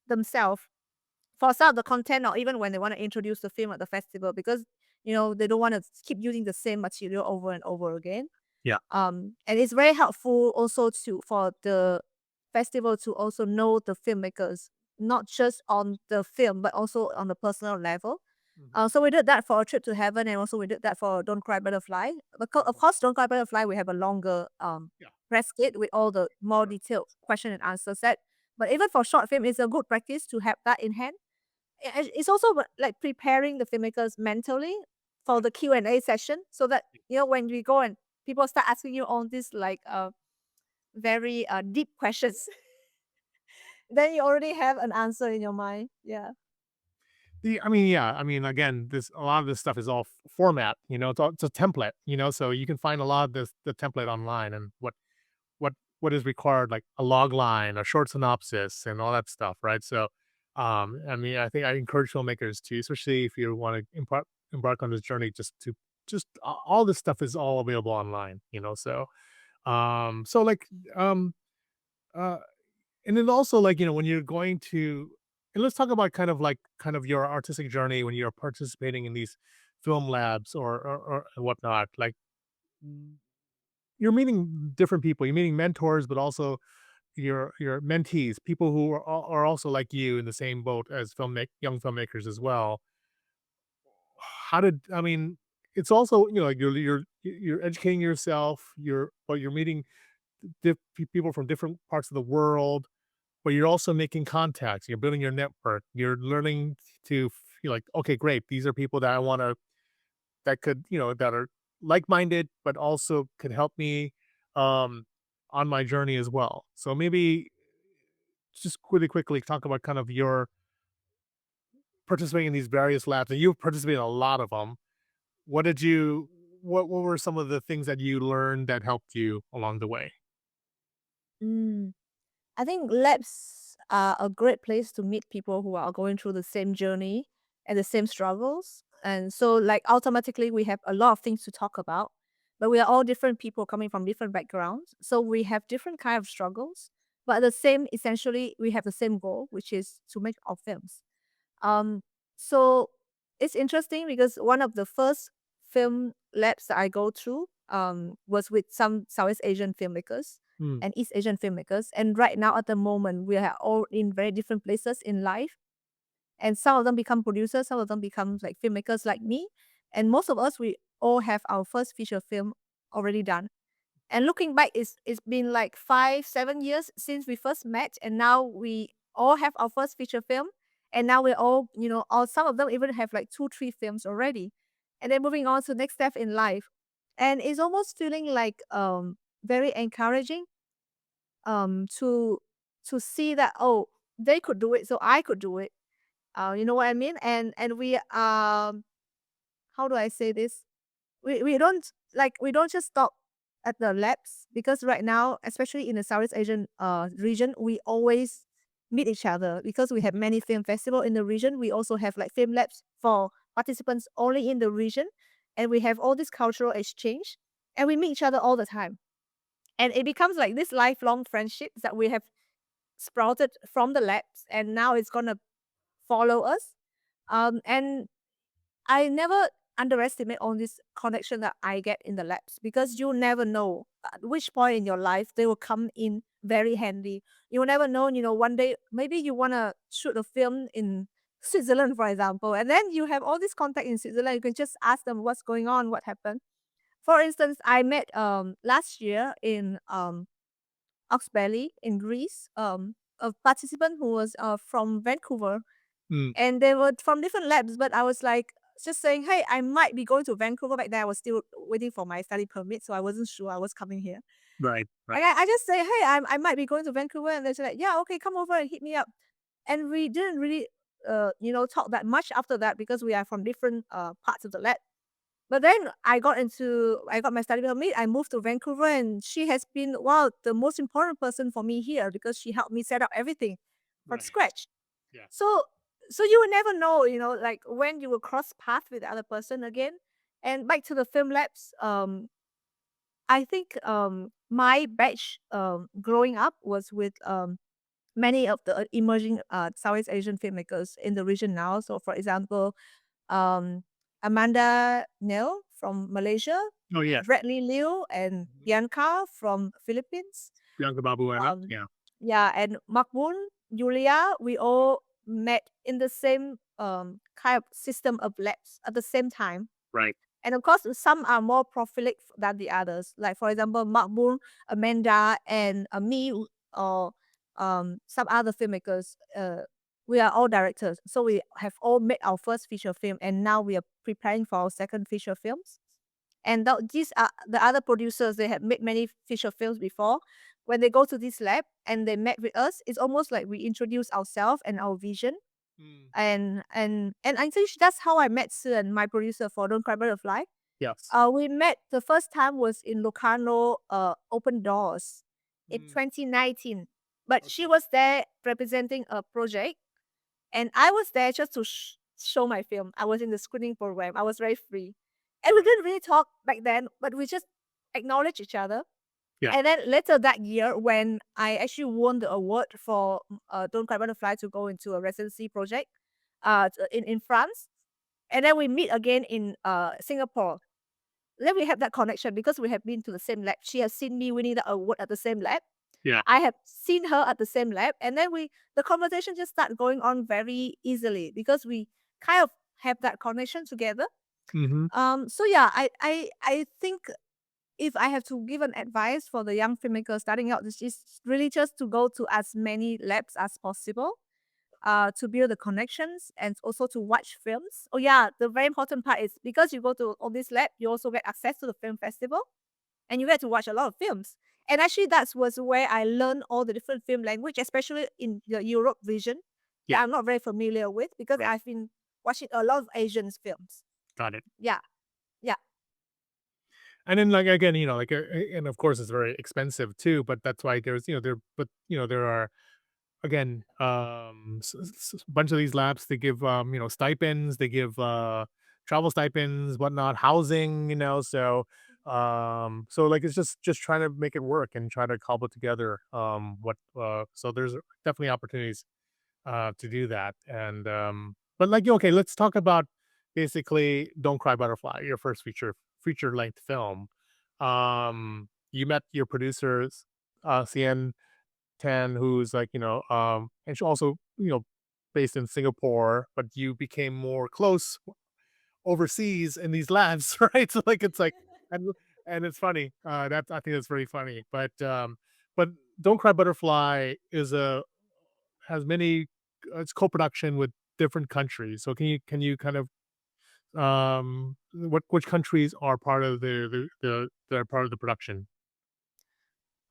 themselves for some of the content or even when they want to introduce the film at the festival because, they don't want to keep using the same material over and over again. yeah, And it's very helpful also for the festival to also know the filmmakers, not just on the film, but also on the personal level. mhm, So we did that for A Trip to Heaven, and also we did that for Don't Cry Butterfly. Of mhm, course, Don't Cry Butterfly, we have a longer yeah, press kit with all the more sure, detailed question and answer set. But even for short film, it's a good practice to have that in hand. It's also like preparing the filmmakers mentally for yeah. the Q&A session so that, when we go and people start asking you all these like very deep questions, then you already have an answer in your mind. Yeah. I mean, yeah, I mean, again, this a lot of this stuff is all format, it's a template, so you can find a lot of the template online, and what is required, like a log line, a short synopsis, and all that stuff, right? So, I mean, I think I encourage filmmakers to, especially if you want to embark on this journey, just all this stuff is all available online, So, so like, um, uh, and then also like when you're going to, and let's talk about kind of your artistic journey when you're participating in these film labs or whatnot. Like mm, you're meeting different people, you're meeting mentors, but also your mentees, people who are also like you in the same boat as young filmmakers as well. How did I mean? It's also like you're educating yourself. You're meeting people from different parts of the world, but you're also making contacts. You're building your network. You're learning to feel like, okay, great. These are people that I want to that could that are like minded, but also could help me um on my journey as well. So maybe just really quickly talk about kind of your participating in these various labs, and you've participated in a lot of them. What did you what were some of the things that you learned that helped you along the way? Mm. I think labs are a great place to meet people who are going through the same journey and the same struggles. And so, like, automatically, we have a lot of things to talk about, but we are all different people coming from different backgrounds. So, we have different kind of struggles, but the same, essentially, we have the same goal, which is to make our films. Um, so it's interesting because one of the first film labs that I go through was with some Southeast Asian filmmakers Mm. and East Asian filmmakers. And right now, at the moment, we are all in very different places in life. And some of them become producers, some of them become like filmmakers like me. And most of us, we all have our first feature film already done. And looking back, it's been like 5-7 years since we first met, and now we all have our first feature film. And now we're all, all some of them even have like 2-3 films already. And then moving on to next step in life. And it's almost feeling like very encouraging to see that, oh, they could do it, so I could do it. You know what I mean? And we how do I say this? We don't we don't just stop at the labs, because right now, especially in the Southeast Asian region, we always meet each other because we have many film festival in the region. We also have like film labs for participants only in the region, and we have all this cultural exchange, and we meet each other all the time. And it becomes like this lifelong friendship that we have sprouted from the labs, and now it's gonna follow us. And I never underestimate all this connection that I get in the labs, because you never know at which point in your life they will come in very handy. You will never know, one day maybe you want to shoot a film in Switzerland, for example, and then you have all this contact in Switzerland. You can just ask them what's going on, what happened. For instance, I met last year in Oxbelly in Greece, a participant who was from Vancouver, Mm. and they were from different labs, but I was like just saying, hey, I might be going to Vancouver. Back then I was still waiting for my study permit, so I wasn't sure I was coming here. Right. And I just say, hey, I might be going to Vancouver, and they're like, yeah, okay, come over and hit me up. And we didn't really talk that much after that, because we are from different parts of the lab. But then I got my study permit, I moved to Vancouver, and she has been, wow, the most important person for me here, because she helped me set up everything from Right. scratch. Yeah. So you will never know, like when you will cross path with the other person again. And back to the film labs, I think my batch growing up was with many of the emerging Southeast Asian filmmakers in the region now. So for example, um Amanda Neil from Malaysia, Oh, yeah. Bradley Liu, and Bianca from Philippines. Bianca Babuena. Um, Yeah. yeah, and Makbun, Julia, we all met in the same kind of system of labs at the same time. Right. And of course, some are more prolific than the others. Like for example, Makbun, Amanda, and me, or some other filmmakers. We are all directors, so we have all made our first feature film, and now we are preparing for our second feature films. And these are the other producers. They have made many feature films before. When they go to this lab and they met with us, it's almost like we introduce ourselves and our vision. Mm. And I think that's how I met Suan, my producer for Don't Cry Butterfly. Yes. We met the first time was in Locarno Open Doors in 2019. But she was there representing a project, and I was there just to show my film. I was in the screening program. I was very free. And we didn't really talk back then, but we just acknowledged each other. Yeah. And then later that year, when I actually won the award for Don't Cry Butterfly to go into a residency project in France, and then we meet again in Singapore. Then we have that connection because we have been to the same lab. She has seen me winning the award at the same lab. Yeah. I have seen her at the same lab, and then the conversation just start going on very easily because we kind of have that connection together. Mm-hmm. So yeah, I think if I have to give an advice for the young filmmakers starting out, this is really just to go to as many labs as possible, to build the connections and also to watch films. Oh yeah, the very important part is because you go to all these labs, you also get access to the film festival, and you get to watch a lot of films. And actually, that was where I learned all the different film language, especially in the Europe region. Yeah. That I'm not very familiar with because Right. I've been watching a lot of Asian films. Got it. Yeah, yeah. And then, like, again, and of course, it's very expensive too. But that's why there's, there are, again, a bunch of these labs. They give, stipends. They give travel stipends, whatnot, housing. So like it's just trying to make it work and try to cobble together. So there's definitely opportunities to do that. And but like, okay, let's talk about basically Don't Cry Butterfly, your first feature length film. You met your producers, Cien Tan, who's like, and she also, based in Singapore, but you became more close overseas in these labs, right? So like it's like and and it's funny. That I think that's very funny. But Don't Cry Butterfly has many it's co-production with different countries. So can you kind of which countries are part of they're part of the production?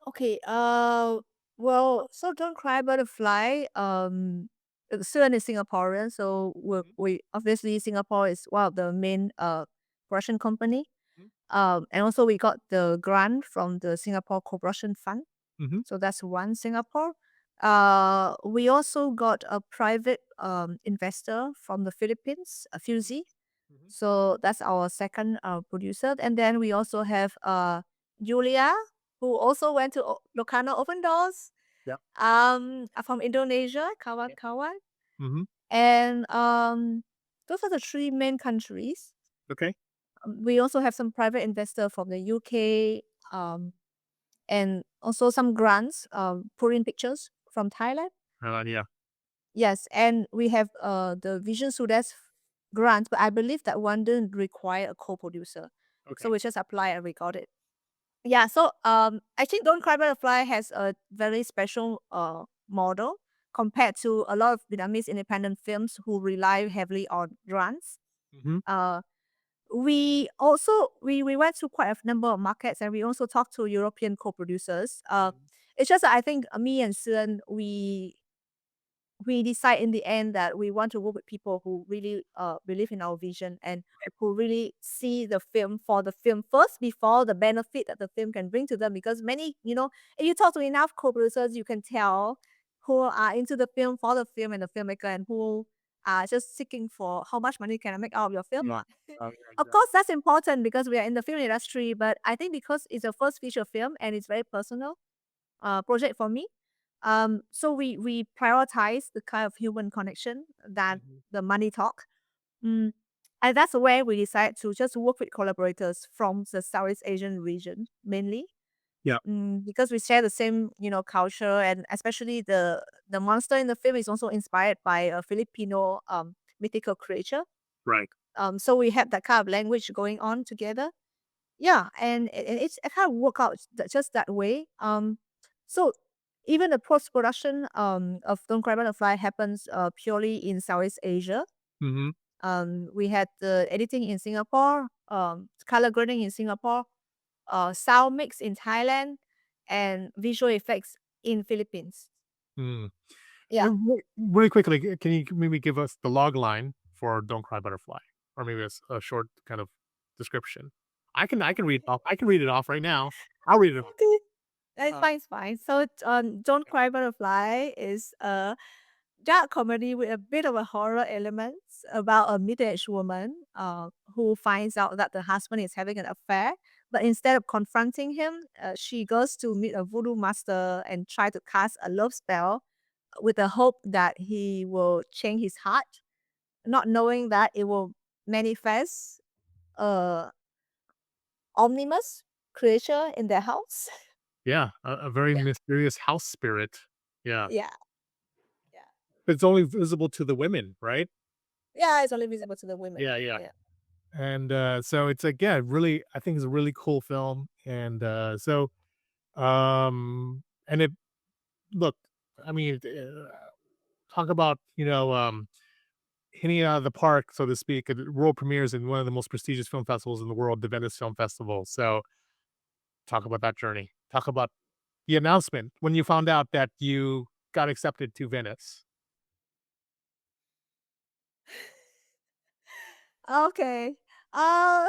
Okay. Well, so Don't Cry Butterfly. Suan is Singaporean, so we obviously Singapore is one of the main production company. And also we got the grant from the Singapore Cooperation Fund. Mm-hmm. So that's one Singapore. We also got a private investor from the Philippines, a Fusey. So that's our second producer. And then we also have Julia, who also went to Locarno Open Doors. Yeah. From Indonesia, kawan-kawan. Mm-hmm. And those are the three main countries. Okay. We also have some private investor from the UK, and also some grants, put in pictures from Thailand. Yeah. Yes, and we have the Vision Sudes grant, but I believe that one didn't require a co-producer. Okay. So we just apply and we got it. Yeah, so I think Don't Cry Butterfly has a very special model compared to a lot of Vietnamese independent films who rely heavily on grants. Mm-hmm. We went to quite a number of markets, and we also talked to European co-producers. It's just that I think me and Suan, we decide in the end that we want to work with people who really believe in our vision and who really see the film for the film first before the benefit that the film can bring to them. Because many, if you talk to enough co-producers, you can tell who are into the film for the film and the filmmaker, and who are just seeking for how much money can I make out of your film. Yeah. Of course, that's important because we are in the film industry, but I think because it's a first feature film and it's very personal project for me. So we prioritize the kind of human connection than the money talk. Mm, and that's where we decide to just work with collaborators from the Southeast Asian region mainly. Yeah. Because we share the same, culture, and especially the monster in the film is also inspired by a Filipino mythical creature. Right. So we have that kind of language going on together. Yeah, and it kind of work out just that way. So even the post production of Don't Cry Butterfly happens purely in Southeast Asia. Mm-hmm. We had the editing in Singapore, color grading in Singapore, sound mix in Thailand, and visual effects in Philippines. Mm. Yeah. Really quickly, can you maybe give us the log line for Don't Cry Butterfly, or maybe a short kind of description? I can read it off. I can read it off right now. I'll read it off. Okay. It's fine, it's fine. So, Don't Cry Butterfly is a dark comedy with a bit of a horror elements about a middle-aged woman who finds out that the husband is having an affair. But instead of confronting him, she goes to meet a voodoo master and try to cast a love spell with the hope that he will change his heart, not knowing that it will manifest a omnibus creature in their house. Yeah, a very Yeah. mysterious house spirit. Yeah, Yeah. Yeah. but it's only visible to the women, right? Yeah, it's only visible to the women. Yeah, yeah. Yeah. And so it's like, yeah, really, I think it's a really cool film. And and it look, I mean, talk about hitting it out of the park, so to speak. World premieres in one of the most prestigious film festivals in the world, the Venice Film Festival. So talk about that journey. Talk about the announcement when you found out that you got accepted to Venice. Okay. Uh,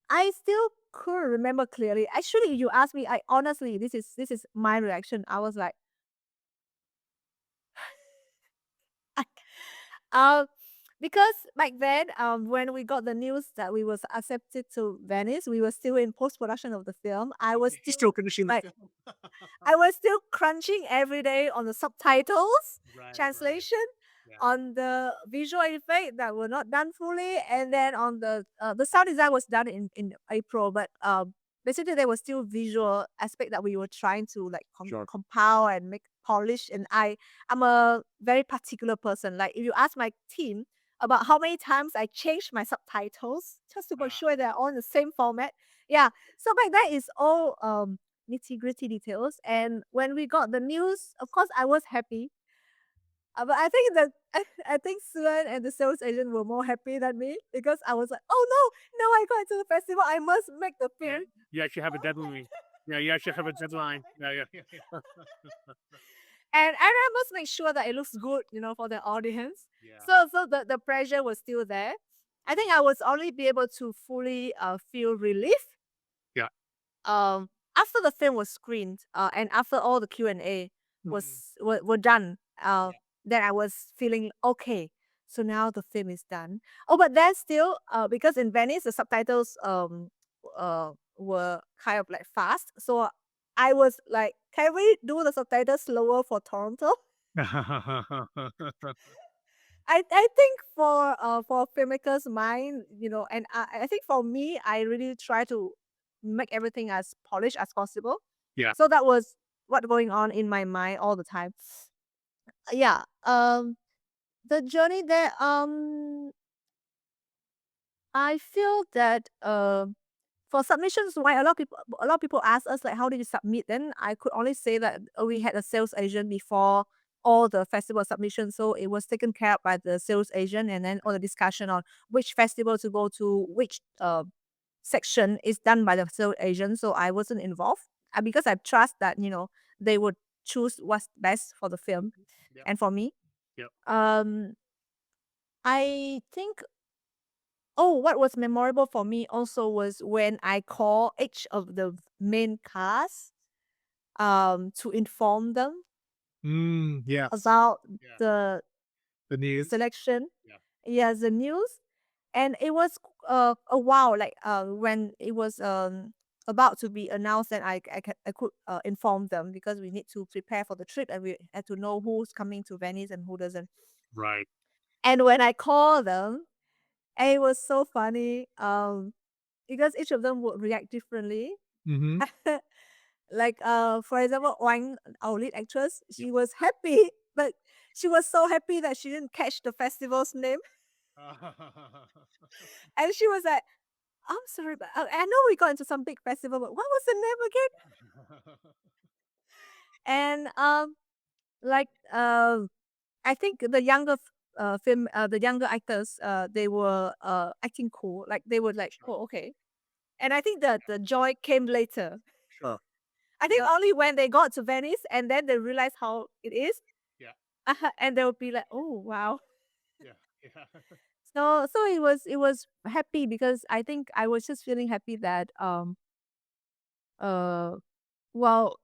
I still couldn't remember clearly. Actually, you asked me. I honestly, this is my reaction. I was like, um, because back then, when we got the news that we was accepted to Venice, we were still in post production of the film. I was still finishing like, I was still crunching every day on the subtitles Right, translation. on the visual effect that were not done fully, and then on the sound design was done in April, but basically there was still visual aspect that we were trying to like Sure. compile and make polish. And I'm a very particular person. Like if you ask my team about how many times I changed my subtitles just to make sure they're all in the same format. Yeah. So back then it's all nitty gritty details. And when we got the news, of course I was happy. But I think that I think Suan and the sales agent were more happy than me because I was like, oh no, no, I got into the festival. I must make the film. You actually have a deadline. Yeah, you actually have a deadline. Yeah. And I must make sure that it looks good, for the audience. Yeah. So the pressure was still there. I think I was only be able to fully feel relief. Yeah. After the film was screened, and after all the Q&A were done, then I was feeling okay. So now the film is done. Oh, but then still, because in Venice the subtitles were kind of like fast, so I was like, can we do the subtitles slower for Toronto? I think for filmmakers' mind, and I think for me, I really try to make everything as polished as possible. Yeah. So that was what going on in my mind all the time. Yeah. The journey there. I feel that for submissions, why a lot of people ask us like, how did you submit? Then I could only say that we had a sales agent before all the festival submissions, so it was taken care of by the sales agent, and then all the discussion on which festival to go to, which section is done by the sales agent. So I wasn't involved, because I trust that they would choose what's best for the film Yep. and for me. Yep. I think. Oh, what was memorable for me also was when I call each of the main cast to inform them Yes. about Yeah. the The news. selection. Yeah. Yes, the news. And it was a wow, like when it was about to be announced, and I could inform them because we need to prepare for the trip and we had to know who's coming to Venice and who doesn't. Right. And when I call them, and it was so funny because each of them would react differently. Mm-hmm. Like for example, Wang, our lead actress, she was happy, but she was so happy that she didn't catch the festival's name. And she was like, I'm sorry, but I know we got into some big festival, but what was the name again? And like I think the the younger actors, they were acting cool. Like they were like, oh, okay. And I think that the joy came later. Sure. I think only when they got to Venice and then they realized how it is. Yeah. And they would be like, oh wow. Yeah. Yeah. So it was happy because I think I was just feeling happy that uh well,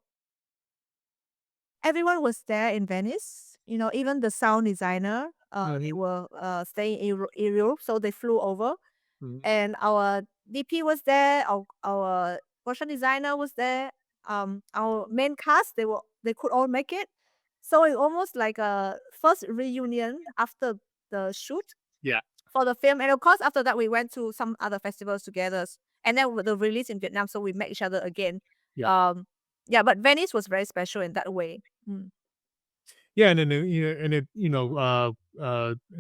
everyone was there in Venice. Even the sound designer, they were staying in Europe, so they flew over. Mhm. And our DP was there, our production designer was there, our main cast, they could all make it. So it almost like a first reunion after the shoot Yeah. for the film. And of course, after that, we went to some other festivals together. And then with the release in Vietnam, so we met each other again. Yeah. Yeah, but Venice was very special in that way. Mm. Yeah, and then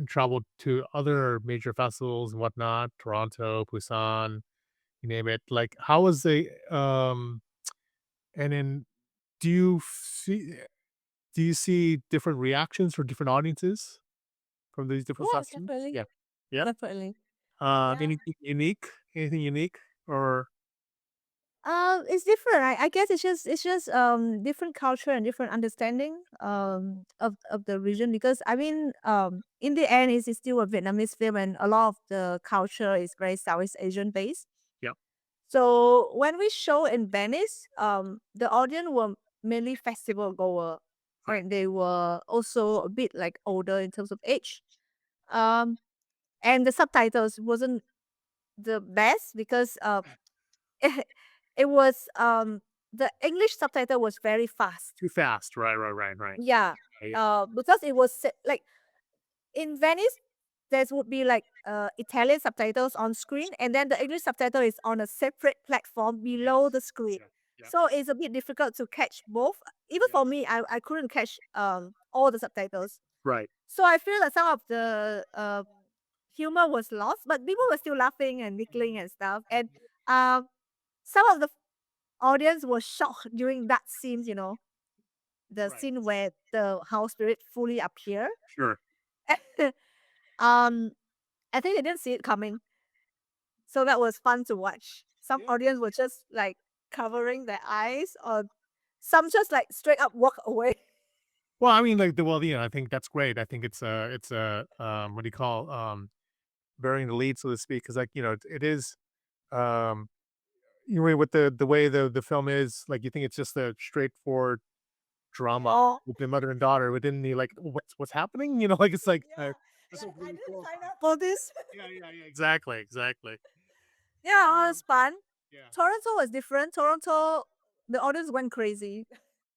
traveled to other major festivals and whatnot, Toronto, Busan, you name it. Like, how was the and then do you see do you see different reactions for different audiences from these different Yeah, festivals? definitely. Yeah. Yeah. Definitely. Yeah. Anything unique? Anything unique or It's different. I guess it's just different culture and different understanding of the region, because I mean in the end it's still a Vietnamese film, and a lot of the culture is very Southeast Asian based. yeah. So when we show in Venice, the audience were mainly festival goer, and they were also a bit like older in terms of age. Um, and the subtitles wasn't the best because it was the English subtitle was very fast. Too fast. Right. Yeah. Yeah. Because it was like in Venice, there would be like Italian subtitles on screen, and then the English subtitle is on a separate platform below the screen. Yeah. So it's a bit difficult to catch both. Even for me, I couldn't catch all the subtitles. Right. So I feel that some of the humor was lost, but people were still laughing and giggling and stuff. And some of the audience was shocked during that scene, the Right. scene where the house spirit fully appear. Sure. um, I think they didn't see it coming. So that was fun to watch. Some Yeah. audience were just like covering their eyes, or some just like straight up walk away. Well, I mean, like I think that's great. I think it's a what do you call burying the lead, so to speak, because it is um with the way the film is, like you think it's just a straightforward drama Oh, between mother and daughter, within the like what's happening, like it's like yeah. this Like, is I really didn't cool. sign up for this. Yeah, exactly. Yeah, it was fun. Yeah. Toronto was different. Toronto, the audience went crazy.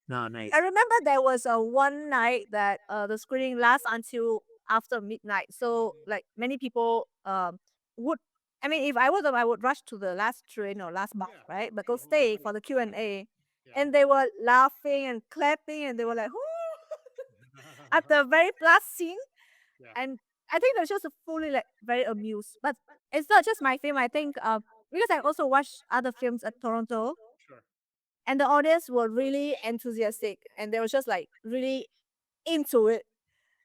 No, nice. I remember there was a one night that the screening lasts until after midnight. So like many people would, I mean, if I were them, I would rush to the last train or last bus, right? But go stay for the Q&A. And they were laughing and clapping, and they were like, "Whoo!" at the very last scene. Yeah. And I think they're just fully like very amused. But it's not just my film. I think because I also watched other films at Toronto, Sure. and the audience were really enthusiastic, and they were just like really into it.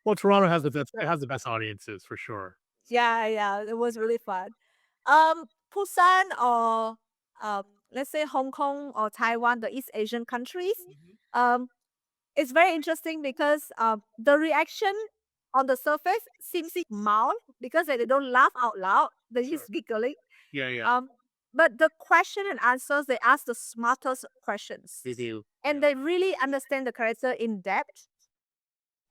Well, Toronto has the best audiences for sure. Yeah, it was really fun. Busan or um, let's say Hong Kong or Taiwan, the East Asian countries, um, it's very interesting because the reaction on the surface seems mild because they don't laugh out loud; they're Sure. just giggling. Yeah. Um, but the question and answers, they ask the smartest questions, They do. and they really understand the character in depth.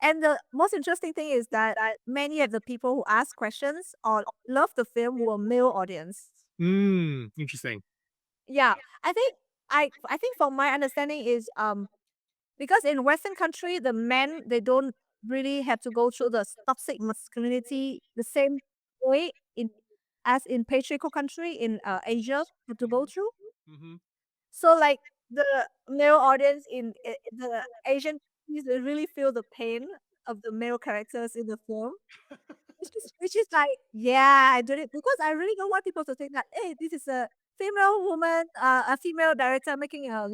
And the most interesting thing is that many of the people who ask questions or love the film were male audience. Interesting. Yeah, I think I think from my understanding is because in Western country the men, they don't really have to go through the toxic masculinity the same way in as in patriarchal country in Asia have to go through. Mm-hmm. So like the male audience in the Asian countries, they really feel the pain of the male characters in the film. Which is like, yeah, I do it because I really don't want people to think that, hey, this is a female woman, a female director making a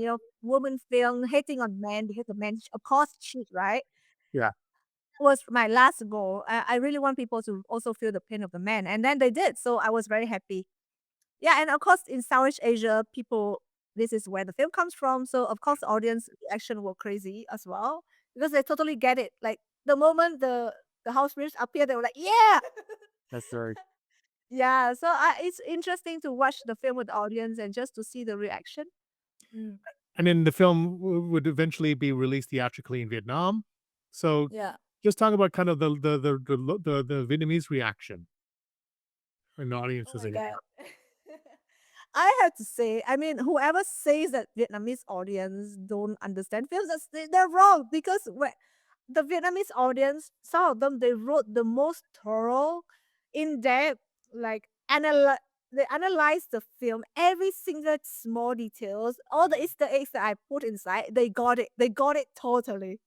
woman film hating on men because the men of course cheat, right? Yeah. Was my last goal. I really want people to also feel the pain of the men, and then they did. So I was very happy. Yeah, and of course in Southeast Asia, people, this is where the film comes from. So of course the audience reaction were crazy as well because they totally get it. Like the moment the house spirits appear, they were like, yeah. That's right. Yeah, so it's interesting to watch the film with the audience and just to see the reaction. Mm. And then the film would eventually be released theatrically in Vietnam. So Yeah. just talk about kind of the Vietnamese reaction in the Oh audiences my again. God. I have to say, I mean, whoever says that Vietnamese audience don't understand films, they're wrong because the Vietnamese audience, some of them, they wrote the most thorough, in depth, like they analyze the film, every single small details, all the Easter eggs that I put inside, they got it. They got it totally.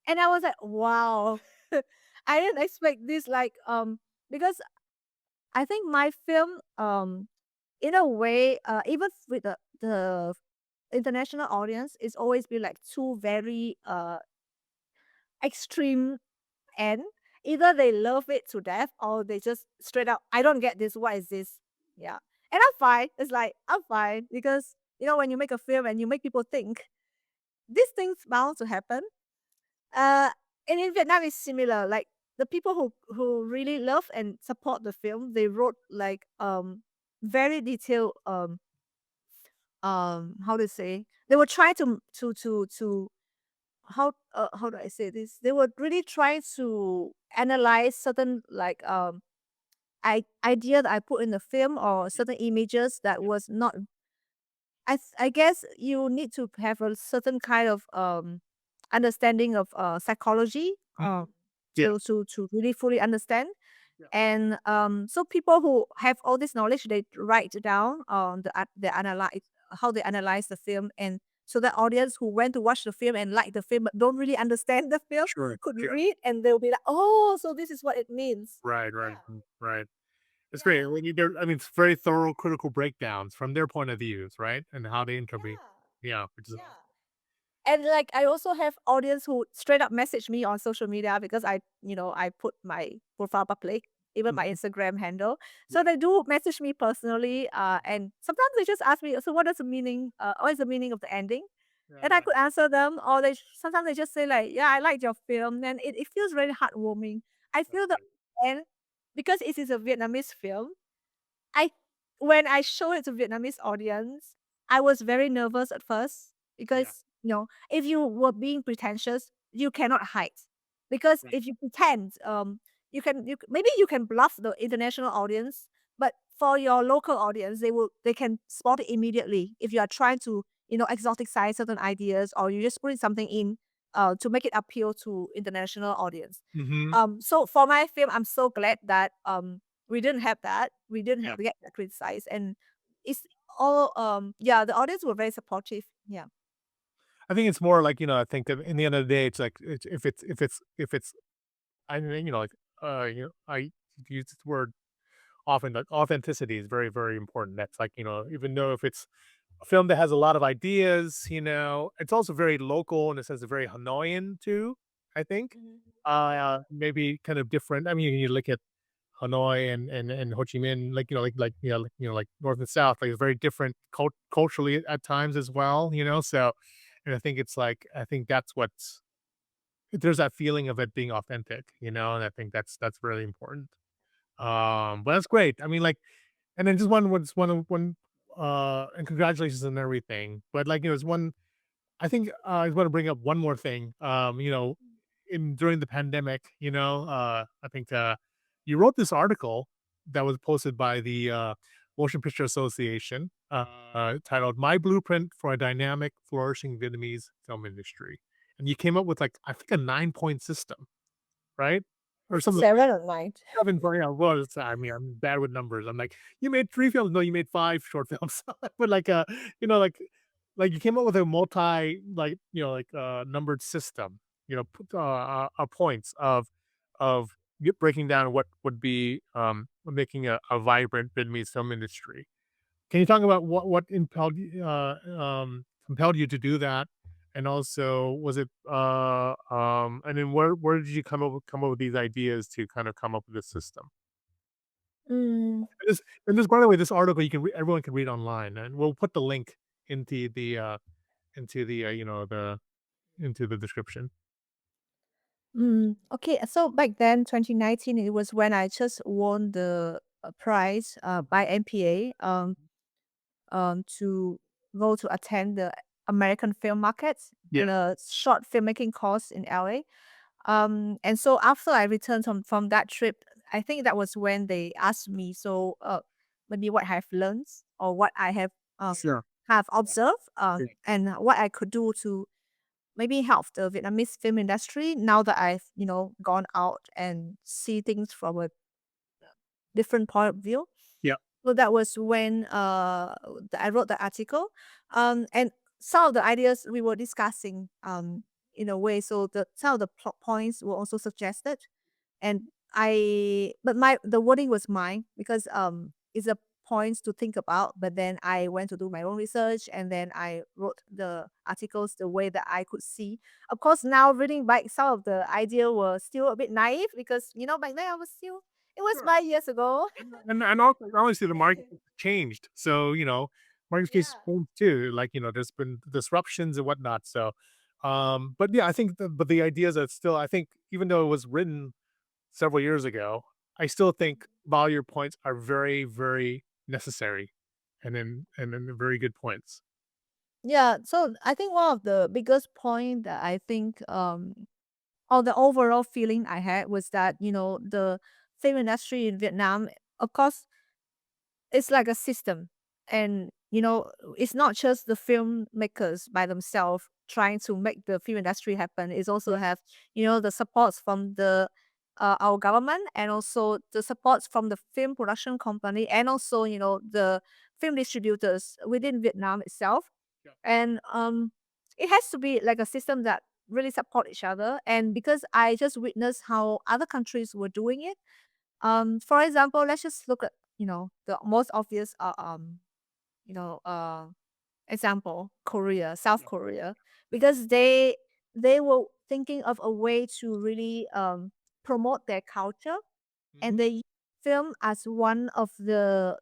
And I was like, wow. I didn't expect this because I think my film in a way even with the international audience, it's always been like two very extreme end. Either they love it to death or they just straight up, I don't get this. What is this? Yeah. And I'm fine. It's like, I'm fine because, when you make a film and you make people think, these things bound to happen. Uh, and in Vietnam, it's similar. Like the people who really love and support the film, they wrote like very detailed how to say, they were trying to how do I say this? They were really trying to analyze certain like idea that I put in the film or certain images that was not. I guess you need to have a certain kind of understanding of psychology. Yeah. to really fully understand. Yeah. And so people who have all this knowledge, they write down on the analyze how they analyze the film, and so the audience who went to watch the film and like the film but don't really understand the film Sure. could Yeah. read, and they'll be like, "Oh, so this is what it means." Right. Right. Yeah, Right. It's yeah, great. When you I mean, it's very thorough critical breakdowns from their point of views, right? And how they interpret. yeah, Yeah, which is awesome. yeah. And like I also have audience who straight up message me on social media because I put my profile public, even my Mhm. Instagram handle. Yeah. So they do message me personally, and sometimes they just ask me, "So what is the meaning? What is the meaning of the ending?" Yeah. And I could answer them, or sometimes they just say like, "Yeah, I liked your film," and it feels really heartwarming. I That's feel the great. end because it is a Vietnamese film. I When I show it to Vietnamese audience, I was very nervous at first Yeah. because, if you were being pretentious, you cannot hide. Because Right. if you pretend, maybe you can bluff the international audience, but for your local audience, they can spot it immediately if you are trying to, exoticize certain ideas or you just putting something in to make it appeal to international audience. Mm-hmm. So for my film, I'm so glad that we didn't have that. We didn't Yeah. have to get that criticized, and it's all yeah, the audience were very supportive. Yeah. I think it's more like, I think that in the end of the day, it's like if it's I mean, like I use this word often, like authenticity is very, very important. That's like, even though if it's a film that has a lot of ideas, it's also very local in a sense, very Hanoian too, I think. Mhm. Maybe kind of different. I mean, you look at Hanoi and Ho Chi Minh, like like north and south, like it's very different culturally at times as well. So, and I think it's like I think that's what's there's that feeling of it being authentic, and I think that's really important. But that's great. I mean, like, and then just and congratulations on everything. But like, it's one. I think I want to bring up one more thing. In during the pandemic, I think you wrote this article that was posted by the Motion Picture Association, titled "My Blueprint for a Dynamic, Flourishing Vietnamese Film Industry," and you came up with like I think a 9-point system, right? Or something. 7 or 9. 7 for yeah, well, I mean, I'm bad with numbers. I'm like, "You made 3 films." "No, you made 5 short films." But like, you know, like you came up with a like, numbered system, points of breaking down what would be, making a vibrant Vietnamese film industry. Can you talk about what compelled you to do that? And also, was it, and then where did you come up with these ideas to kind of come up with this system? Mm, By the way, this article everyone can read online, and we'll put the link into the into the the into the description. okay, so back then, 2019, it was when I just won the prize by MPA to go to attend the American film markets Yeah, in a short filmmaking course in LA. And so after I returned from that trip, I think that was when they asked me, so maybe what I have learned or what I sure. have observed, Yeah. and what I could do to maybe help the Vietnamese film industry now that I've gone out and see things from a different point of view. Yeah. So that was when I wrote the article, and some of the ideas we were discussing in a way. So some of the plot points were also suggested, and but the wording was mine because it's a points to think about. But then I went to do my own research, and then I wrote the articles the way that I could see. Of course, now reading back, some of the idea were still a bit naive because back then I was still. It was Sure. 5 years ago. And also, obviously, the market changed. So, market's case Yeah. too. Like, there's been disruptions and whatnot. So, but yeah, I think, but the ideas are still, I think, even though it was written several years ago, I still think all your points are very, very necessary, and then very good points. Yeah, so I think one of the biggest point that I think or the overall feeling I had was that, the film industry in Vietnam, of course, it's like a system. And, it's not just the filmmakers by themselves trying to make the film industry happen is also have, the supports from the our government, and also the supports from the film production company, and also, the film distributors within Vietnam itself. Yeah. And it has to be like a system that really support each other. And because I just witnessed how other countries were doing it. For example, let's just look at, the most obvious you know, example, Korea, South Yeah. Korea, because they were thinking of a way to really promote their culture, and Mhm. they use film as one of the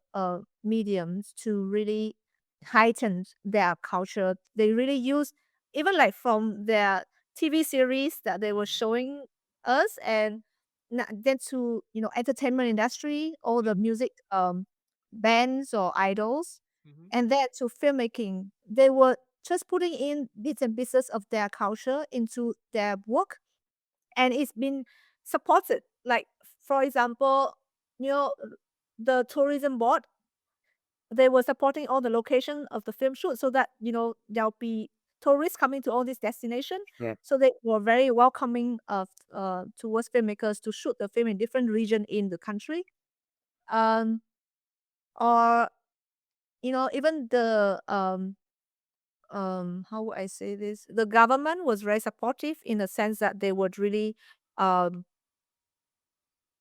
mediums to really heighten their culture. They really use, even like from their TV series that they were showing us, and then to, entertainment industry, all the Mhm. music bands or idols, Mhm. and then to filmmaking. They were just putting in bits and pieces of their culture into their work, and it's been supported. Like, for example, you know, the tourism board, they were supporting all the location of the film shoot, so that, there'll be tourists coming to all these destinations. Yeah. So they were very welcoming of towards filmmakers to shoot the film in different region in the country. Um, or, even the how would I say this? The government was very supportive in the sense that they would really um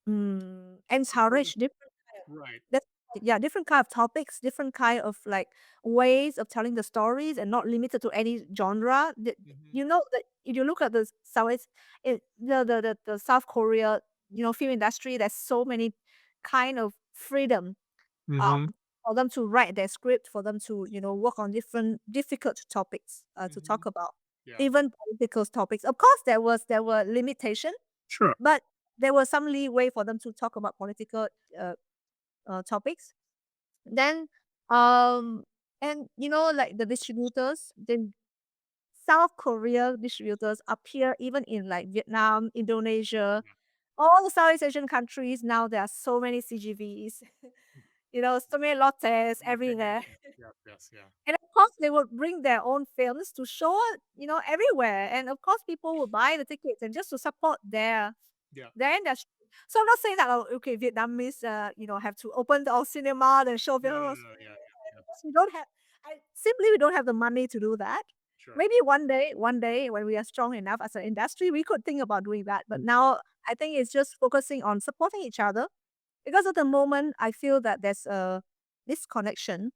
Supportive. encourage different Right. that yeah, different kind of topics, different kind of like ways of telling the stories, and not limited to any genre. Mhm. You know that if you look at the South, the South Korea, film industry, there's so many kind of freedom Mhm. um for them to write their script, for them to, work on different difficult topics to talk Mhm. about, Yeah. even political topics. Of course, there were limitation, Sure. but there was some leeway for them to talk about political uh, topics. Then, and like the distributors, the South Korea distributors appear even in like Vietnam, Indonesia, Yeah. all the Southeast Asian countries. Now there are so many CGVs, so many lottes Okay. everywhere. Yes, yes, yeah. And of course, they would bring their own films to show it, everywhere. And of course, people would buy the tickets and just to support Yeah. their industry. So I'm not saying that, oh, okay, Vietnamese, have to open our cinema and show No, no, films. no, yeah, yeah, yeah. We don't have, we don't have the money to do that. Sure. Maybe one day when we are strong enough as an industry, we could think about doing that. But Mhm. now I think it's just focusing on supporting each other, because at the moment I feel that there's a disconnection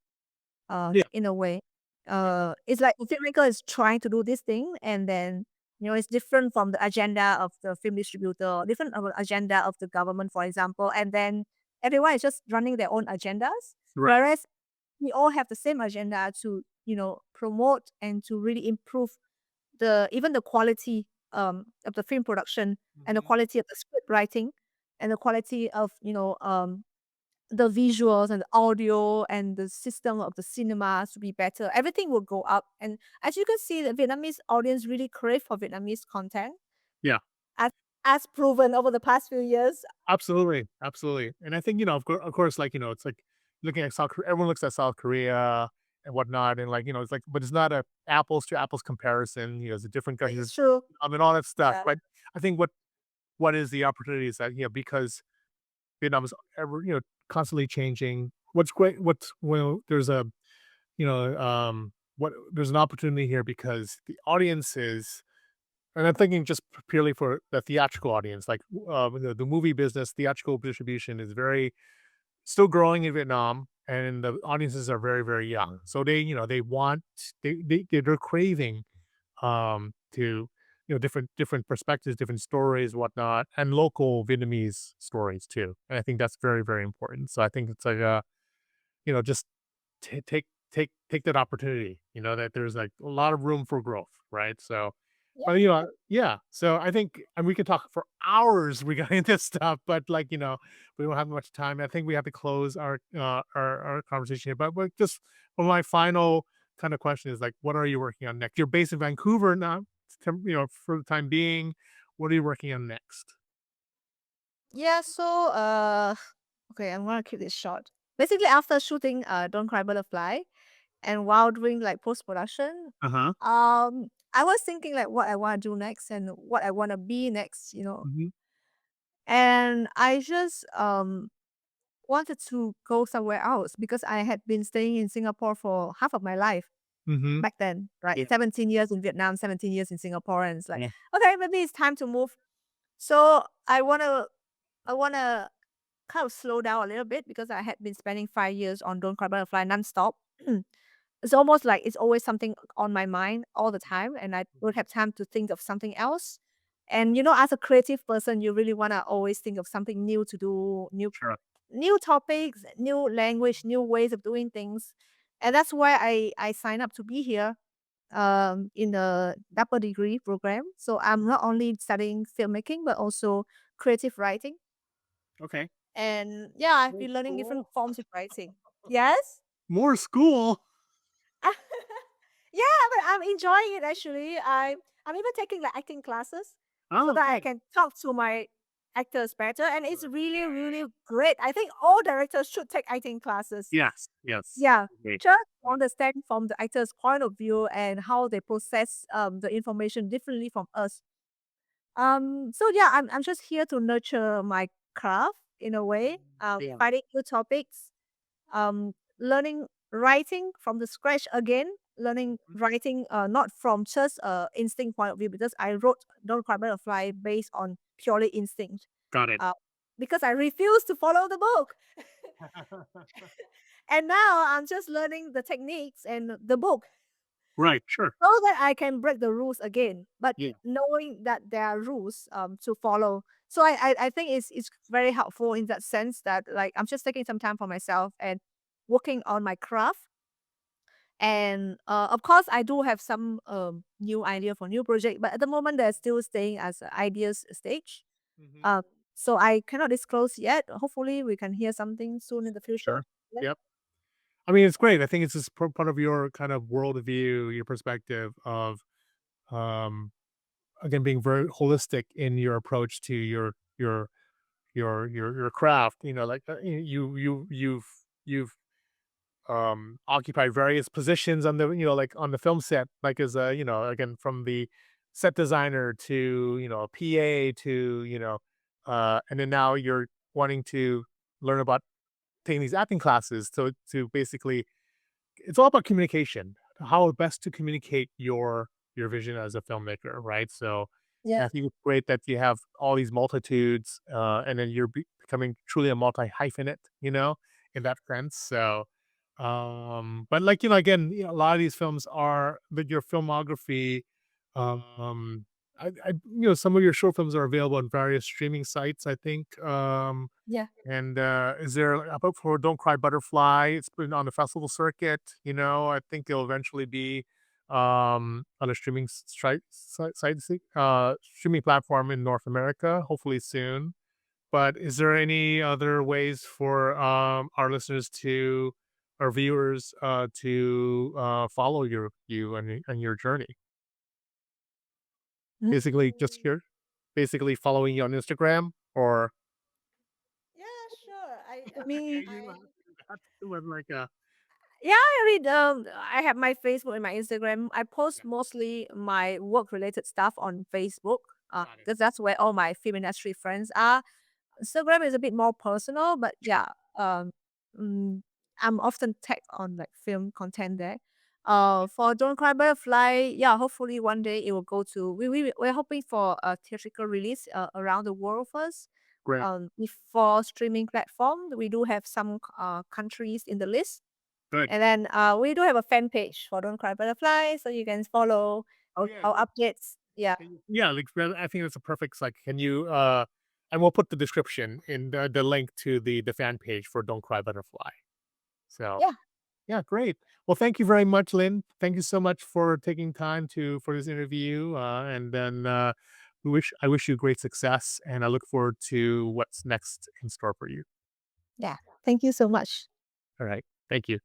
Yeah. in a way. Yeah. It's like the filmmaker is trying to do this thing, and then, it's different from the agenda of the film distributor, or different of the agenda of the government, for example, and then everyone is just running their own agendas, Right. whereas we all have the same agenda to, promote and to really improve the quality of the film production, and the Mhm. quality of the script writing, and the quality of, the visuals and the audio and the system of the cinemas to be better. Everything will go up. And as you can see, the Vietnamese audience really crave for Vietnamese content, Yeah. as as proven over the past few years. Absolutely, absolutely. And I think, of course, like, it's like looking at South Korea, everyone looks at South Korea and whatnot, and like, it's like, but it's not a apples to apples comparison. It's a different It's country, true. I mean, all that stuff. Yeah. But I think what is the opportunity is that, because Vietnam is ever, constantly changing. What's great, there's a, there's an opportunity here because the audience is, and I'm thinking just purely for the theatrical audience, like the movie business, theatrical distribution is very still growing in Vietnam, and the audiences are very, very young. So they, they want they're craving to different perspectives, different stories, whatnot, and local Vietnamese stories too. And I think that's very, very important. So I think it's like just take that opportunity, that there's like a lot of room for growth, right? So, Yeah. but yeah. So I think, and we could talk for hours regarding this stuff, but like, we don't have much time. I think we have to close our conversation here. But just for my final kind of question is like, what are you working on next? You're based in Vancouver now, for the time being. What are you working on next? Yeah, so okay, I'm gonna keep this short. Basically, after shooting Don't Cry Butterfly, and while doing like post production, Uh huh. I was thinking like what I want to do next and what I want to be next, you know. Mhm. And I just wanted to go somewhere else because I had been staying in Singapore for half of my life Mhm. back then, right? Yeah. 17 years in Vietnam, 17 years in Singapore, and it's like, Yeah. okay, maybe it's time to move. So I wanna kind of slow down a little bit because I had been spending 5 years on Don't Cry Butterfly nonstop. It's almost like it's always something on my mind all the time, and I don't have time to think of something else. And you know, as a creative person, you really wanna always think of something new to do, Sure. new topics, new language, new ways of doing things. And that's why I signed up to be here in a double degree program. So I'm not only studying filmmaking but also creative writing. Okay. And yeah, I've More been learning different school? forms of writing. Yes? More school? Yeah, but I'm enjoying it actually. I'm even taking like acting classes so Oh, that I okay. can talk to my actors better. And it's Sure. really, really great. I think all directors should take acting classes. Yes, yes. Yeah. Okay. Just understand from the actor's point of view and how they process the information differently from us. So yeah, I'm just here to nurture my craft in a way, Yeah. finding new topics, learning writing from the scratch again, learning Mhm. writing not from just instinct point of view because I wrote Don't Cry Butterfly based on purely instinct. Got it. Uh, because I refuse to follow the book. And now I'm just learning the techniques and the book Right, sure. so that I can break the rules again, but Yeah. knowing that there are rules to follow. So I think it's very helpful in that sense that like I'm just taking some time for myself and working on my craft. And of course, I do have some new idea for new project, but at the moment they're still staying as a ideas stage. Mhm. Um, so I cannot disclose yet. Hopefully, we can hear something soon in the future. Sure. Yeah. Yep. I mean, it's great. I think it's just part of your kind of worldview, your perspective of, um, again, being very holistic in your approach to your craft. You know, like you've occupied various positions on the like on the film set, like as a again from the set designer to a PA to and then now you're wanting to learn about taking these acting classes to basically it's all about communication, how best to communicate your vision as a filmmaker, right? So Yeah. I think it's great that you have all these multitudes, and then you're becoming truly a multi hyphenate, in that sense. So, but like again, a lot of these films are, but your filmography, um, some of your short films are available on various streaming sites. I think, Yeah. and, is there a book for Don't Cry Butterfly? It's been on the festival circuit, I think it'll eventually be, on a streaming streaming platform in North America, hopefully soon. But is there any other ways for, our listeners to our viewers, to, follow and your journey? Mm. Basically, just here basically following you on Instagram or Yeah, sure. I mean, you don't have to do that with like a yeah, I mean, I have my Facebook and my Instagram. I yeah, post mostly my work related stuff on Facebook, got it. because that's where all my film industry friends are. Instagram is a bit more personal, but yeah, um, mm, I'm often tagged on like film content there. For Don't Cry Butterfly, yeah, hopefully one day it will go to. We're hoping for a theatrical release around the world first. Great. Before streaming platform, we do have some countries in the list, Good. and then we do have a fan page for Don't Cry Butterfly, so you can follow Oh, yeah, our good. updates. Yeah, Yeah, like, I think that's a perfect, like, can you, and we'll put the description in the link to the fan page for Don't Cry Butterfly. So, yeah, yeah, great. Well, thank you very much, Lynn. Thank you so much for taking time for this interview, and then, I wish you great success, and I look forward to what's next in store for you. yeah. Thank you so much. All right. Thank you.